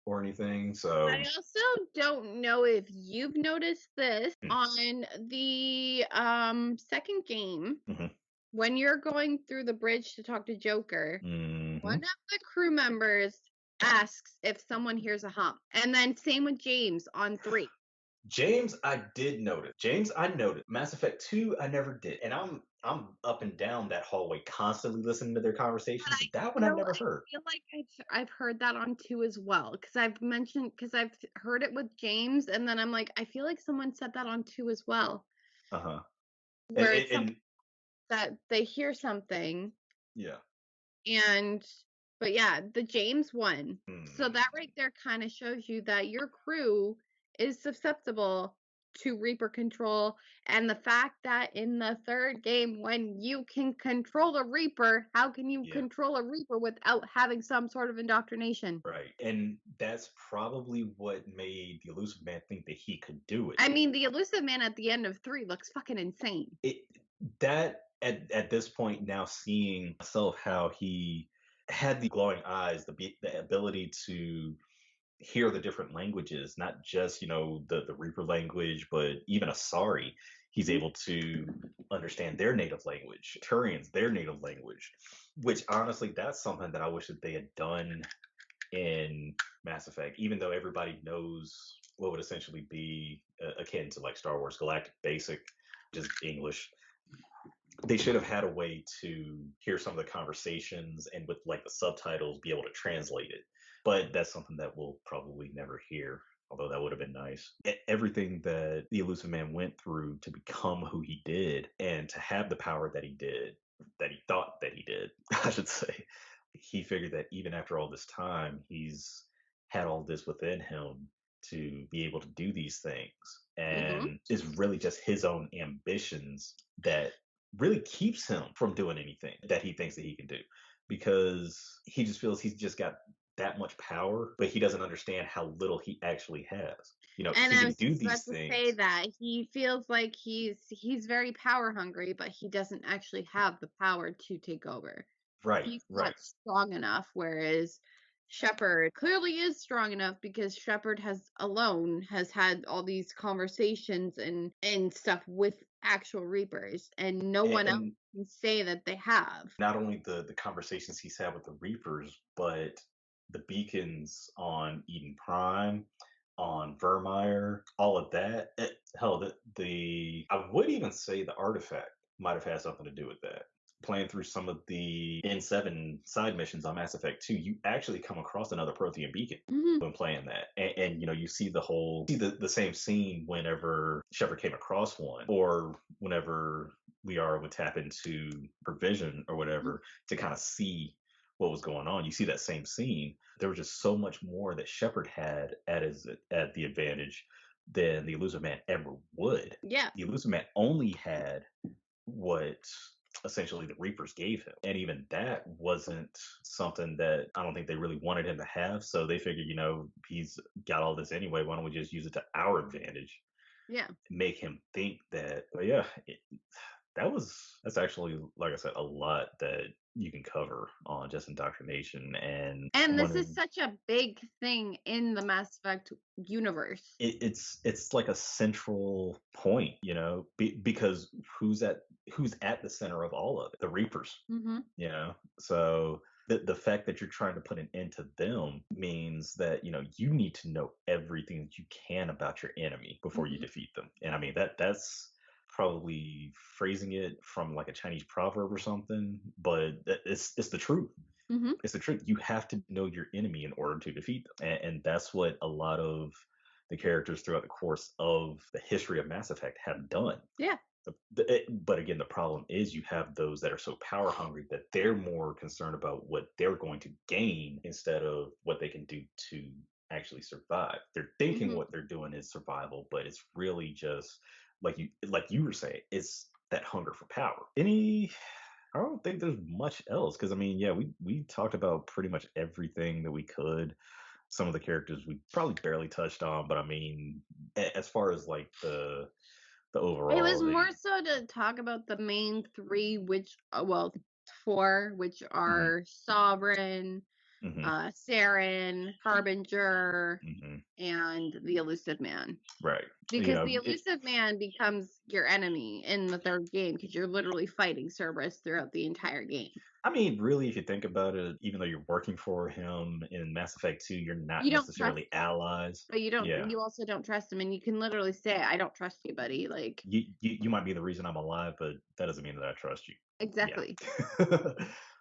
or anything. So, I also don't know if you've noticed this mm, on the second game mhm, when you're going through the bridge to talk to Joker. One mhm. of the crew members asks if someone hears a hum. And then same with James on 3. James, I did notice. James, I noticed. Mass Effect 2, I never did. And I'm up and down that hallway constantly listening to their conversations, but that one I never I heard. feel like I've heard that on 2 as well because I've heard it with James and then I'm like I feel like someone said that on 2 as well Uh-huh. And, where and, it's something and that they hear something. yeah. And but yeah, the James one. So that Hmm. right there kind of shows you that your crew is susceptible to Reaper control. And the fact that in the third game, when you can control a Reaper, how can you Yeah. control a Reaper without having some sort of indoctrination? Right. And that's probably what made the elusive man think that he could do it. I mean, the elusive man at the end of 3 looks fucking insane. It that at this point now seeing myself how he had the glowing eyes, the ability to hear the different languages, not just the Reaper language, but even Asari. He's Mhm. able to understand their native language, Turians their native language, which honestly that's something that I wish that they had done in Mass Effect. Even though everybody knows what would essentially be akin to like Star Wars Galactic Basic, just English, they should have had a way to hear some of the conversations and with like the subtitles be able to translate it. But that's something that we'll probably never hear. Although that would have been nice. Everything that the elusive man went through to become who he did and to have the power that he did, that he thought that he did, I should say, he figured that even after all this time, he's had all this within him to be able to do these things. Mhm. And it's really just his own ambitions that really keeps him from doing anything that he thinks that he can do because he just feels he's just got that much power, but he doesn't understand how little he actually has. And He I can was do just these about to say things. that he feels like he's very power hungry, but he doesn't actually have the power to take over. Right, He's right. not strong enough, whereas Shepard clearly is strong enough because Shepard has had all these conversations and stuff with actual Reapers, and no one else And can say that they have. not only the conversations he's had with the Reapers, but the beacons on Eden Prime, on Vermeer, all of that. Hell, the I would even say the artifact might have had something to do with that. Playing through some of the N7 side missions on Mass Effect 2, you actually come across another Prothean beacon Mhm. when playing that. And you see the same scene whenever Shepard came across one, or whenever Liara would tap into her vision or whatever to kind of see what was going on. You see that same scene. There was just so much more that Shepard had at the advantage than the Elusive Man ever would. Yeah. The Elusive Man only had what essentially the Reapers gave him. And even that wasn't something that I don't think they really wanted him to have. So they figured, he's got all this anyway. Why don't we just use it to our advantage? Yeah. Make him think that, but yeah, that's actually, like I said, a lot that you can cover on just indoctrination. And I'm And this is wondering, such a big thing in the Mass Effect universe. it's like a central point, because who's at the center of all of it? The Reapers, Mhm. So the fact that you're trying to put an end to them means that you need to know everything that you can about your enemy before you Mhm. defeat them. And I mean that's probably phrasing it from like a Chinese proverb or something, but it's the truth. Mhm. It's the truth. You have to know your enemy in order to defeat them, and that's what a lot of the characters throughout the course of the history of Mass Effect have done. Yeah. But again, the problem is you have those that are so power hungry that they're more concerned about what they're going to gain instead of what they can do to actually survive. They're thinking Mhm. what they're doing is survival, but it's really just like you were saying, it's that hunger for power. I don't think there's much else because I mean, yeah, we talked about pretty much everything that we could. Some of the characters we probably barely touched on, but I mean, as far as like the It was overall, more so to talk about the main 3, which well, 4, which mhm, are Sovereign, Hmm. Saren, Harbinger, Hmm. and the Elusive Man. Right. Because the Elusive Man becomes your enemy in the third game because you're literally fighting Cerberus throughout the entire game. I mean, really, if you think about it, even though you're working for him in Mass Effect 2, you're not You don't trust necessarily him, allies. but Yeah. you also don't trust him, and you can literally say, "I don't trust you, buddy." Like, You might be the reason I'm alive, but that doesn't mean that I trust you. Yeah. exactly.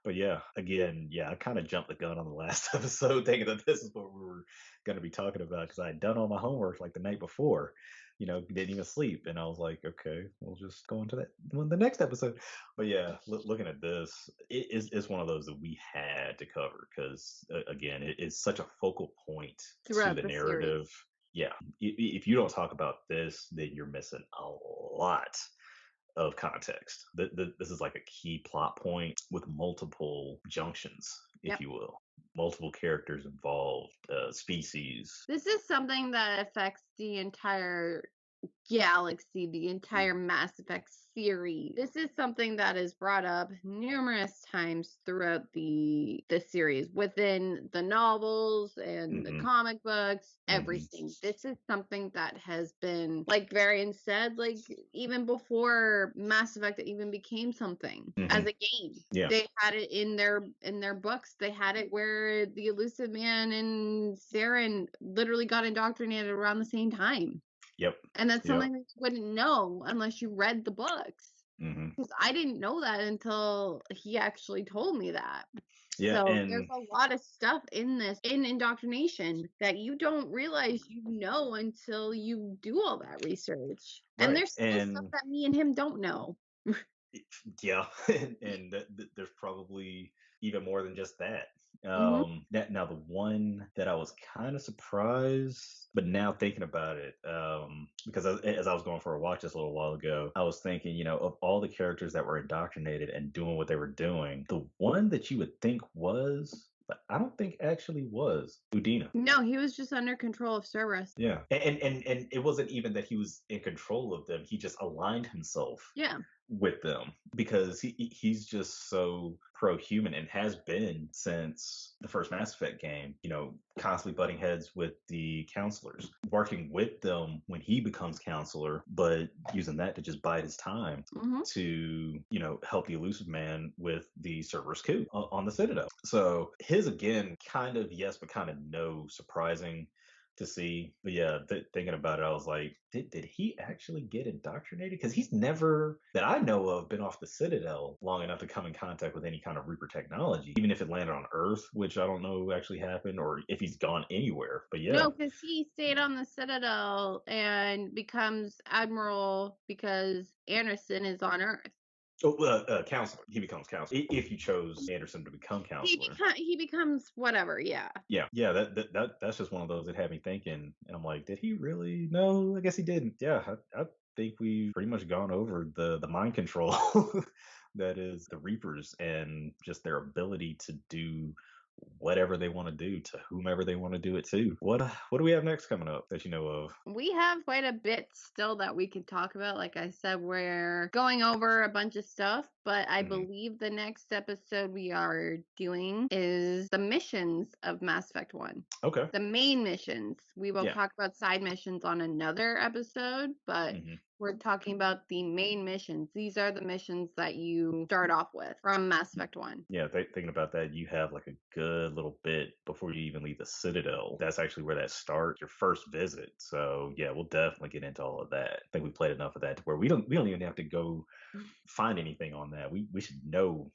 But yeah, again, yeah, I kind of jumped the gun on the last episode, thinking that this is what we were going to be talking about because I had done all my homework like the night before, didn't even sleep, and I was like, okay, we'll just go into that on the next episode. But yeah, looking at this, it's one of those that we had to cover because again, it's such a focal point to Throughout the the narrative. series. Yeah, if you don't talk about this, then you're missing a lot of context. This is like a key plot point with multiple junctions, if Yep. you will, multiple characters involved, species. This is something that affects the entire galaxy, the entire Mass Effect series. This is something that is brought up numerous times throughout the series, within the novels and the Hmm. comic books, Hmm. everything. This is something that has been, like Varian said, like even before Mass Effect even became something Hmm. as a game. Yeah. They had it in their books. They had it where the Elusive Man and Saren literally got indoctrinated around the same time. Yep. And that's Yep. something that you wouldn't know unless you read the books. Hmm. Because I didn't know that until he actually told me that. Yeah. So there's And a lot of stuff in this, in indoctrination, that you don't realize you know until you do all that research. And right. there's still stuff And that me and him don't know. yeah, and there's probably even more than just that. Hmm. Now the one that I was kind of surprised, but now thinking about it, because as I was going for a walk just a little while ago, I was thinking, of all the characters that were indoctrinated and doing what they were doing, the one that you would think was, but I don't think actually was Udina. No, he was just under control of Cerberus. Yeah, and it wasn't even that he was in control of them. He just aligned himself Yeah. with them because he's just so pro-human and has been since the first Mass Effect game, constantly butting heads with the counselors, working with them when he becomes counselor, but using that to just bide his time Hmm. to, help the Elusive Man with the Cerberus coup on the Citadel. So his, again, kind of yes, but kind of no, surprising to see. But yeah, thinking about it, I was like, did he actually get indoctrinated? Because he's never, that I know of, been off the Citadel long enough to come in contact with any kind of Reaper technology, even if it landed on Earth, which I don't know actually happened, or if he's gone anywhere. But yeah. No, because he stayed on the Citadel and becomes Admiral because Anderson is on Earth. Oh, counselor. He becomes counselor if you chose Anderson to become counselor. He becomes whatever, yeah. Yeah. That's just one of those that had me thinking, and I'm like, did he really? No, I guess he didn't. Yeah, I think we've pretty much gone over the mind control that is the Reapers and just their ability to do whatever they want to do to whomever they want to do it to. What do we have next coming up that you know of? We have quite a bit still that we can talk about. Like I said, we're going over a bunch of stuff, but I Hmm. believe the next episode we are doing is the missions of Mass Effect 1. Okay. The main missions. We will Yeah. talk about side missions on another episode, but Hmm. we're talking about the main missions. These are the missions that you start off with from Mass Effect 1. Yeah, thinking about that, you have like a good little bit before you even leave the Citadel. That's actually where that starts, your first visit. So yeah, we'll definitely get into all of that. I think we played enough of that to where we don't even have to go find anything on that. We should know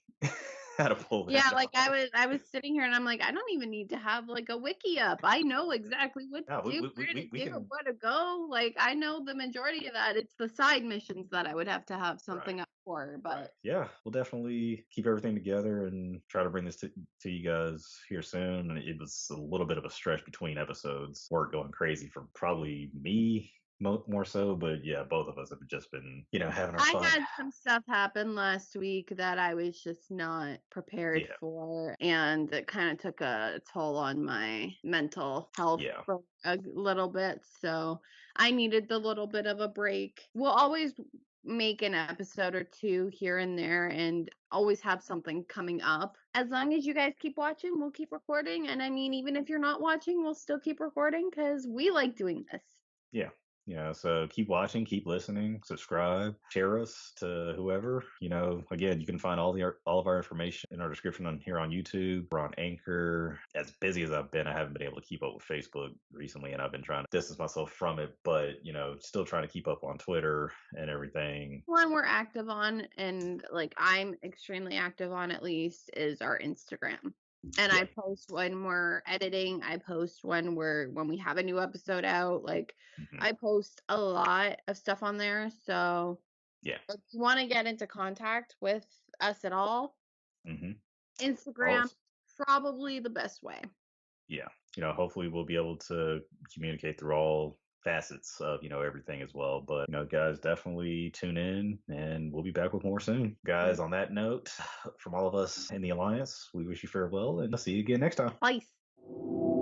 how to pull Yeah, that like off. I was sitting here and I'm like, I don't even need to have like a wiki up. I know exactly what to Yeah, do, we, we, where to we, we do, can. where to go. Like I know the majority of that. It's the side missions that I would have to have Right. something up for. Right. But Yeah, we'll definitely keep everything together and try to bring this to you guys here soon. And it was a little bit of a stretch between episodes. Work going crazy for probably me more so, but yeah, both of us have just been, having our I fun. had some stuff happen last week that I was just not prepared Yeah. for, and it kind of took a toll on my mental health Yeah. for a little bit. So I needed the little bit of a break. We'll always make an episode or two here and there and always have something coming up. As long as you guys keep watching, we'll keep recording. And I mean, even if you're not watching, we'll still keep recording because we like doing this. Yeah. Yeah. So keep watching, keep listening, subscribe, share us to whoever. Again, you can find all of our information in our description on here on YouTube. We're on Anchor. As busy as I've been, I haven't been able to keep up with Facebook recently, and I've been trying to distance myself from it. But still trying to keep up on Twitter and everything. One we're active on, and like I'm extremely active on at least, is our Instagram. And Yeah. I post when we're editing. I post when we have a new episode out. Like Hmm. I post a lot of stuff on there. So Yeah. if you want to get into contact with us at all, Hmm. Instagram Also, probably the best way. yeah. Hopefully we'll be able to communicate through all facets of everything as well. But guys, definitely tune in, and we'll be back with more soon, guys. On that note, from all of us in the alliance, we wish you farewell, and I'll see you again next time. Bye.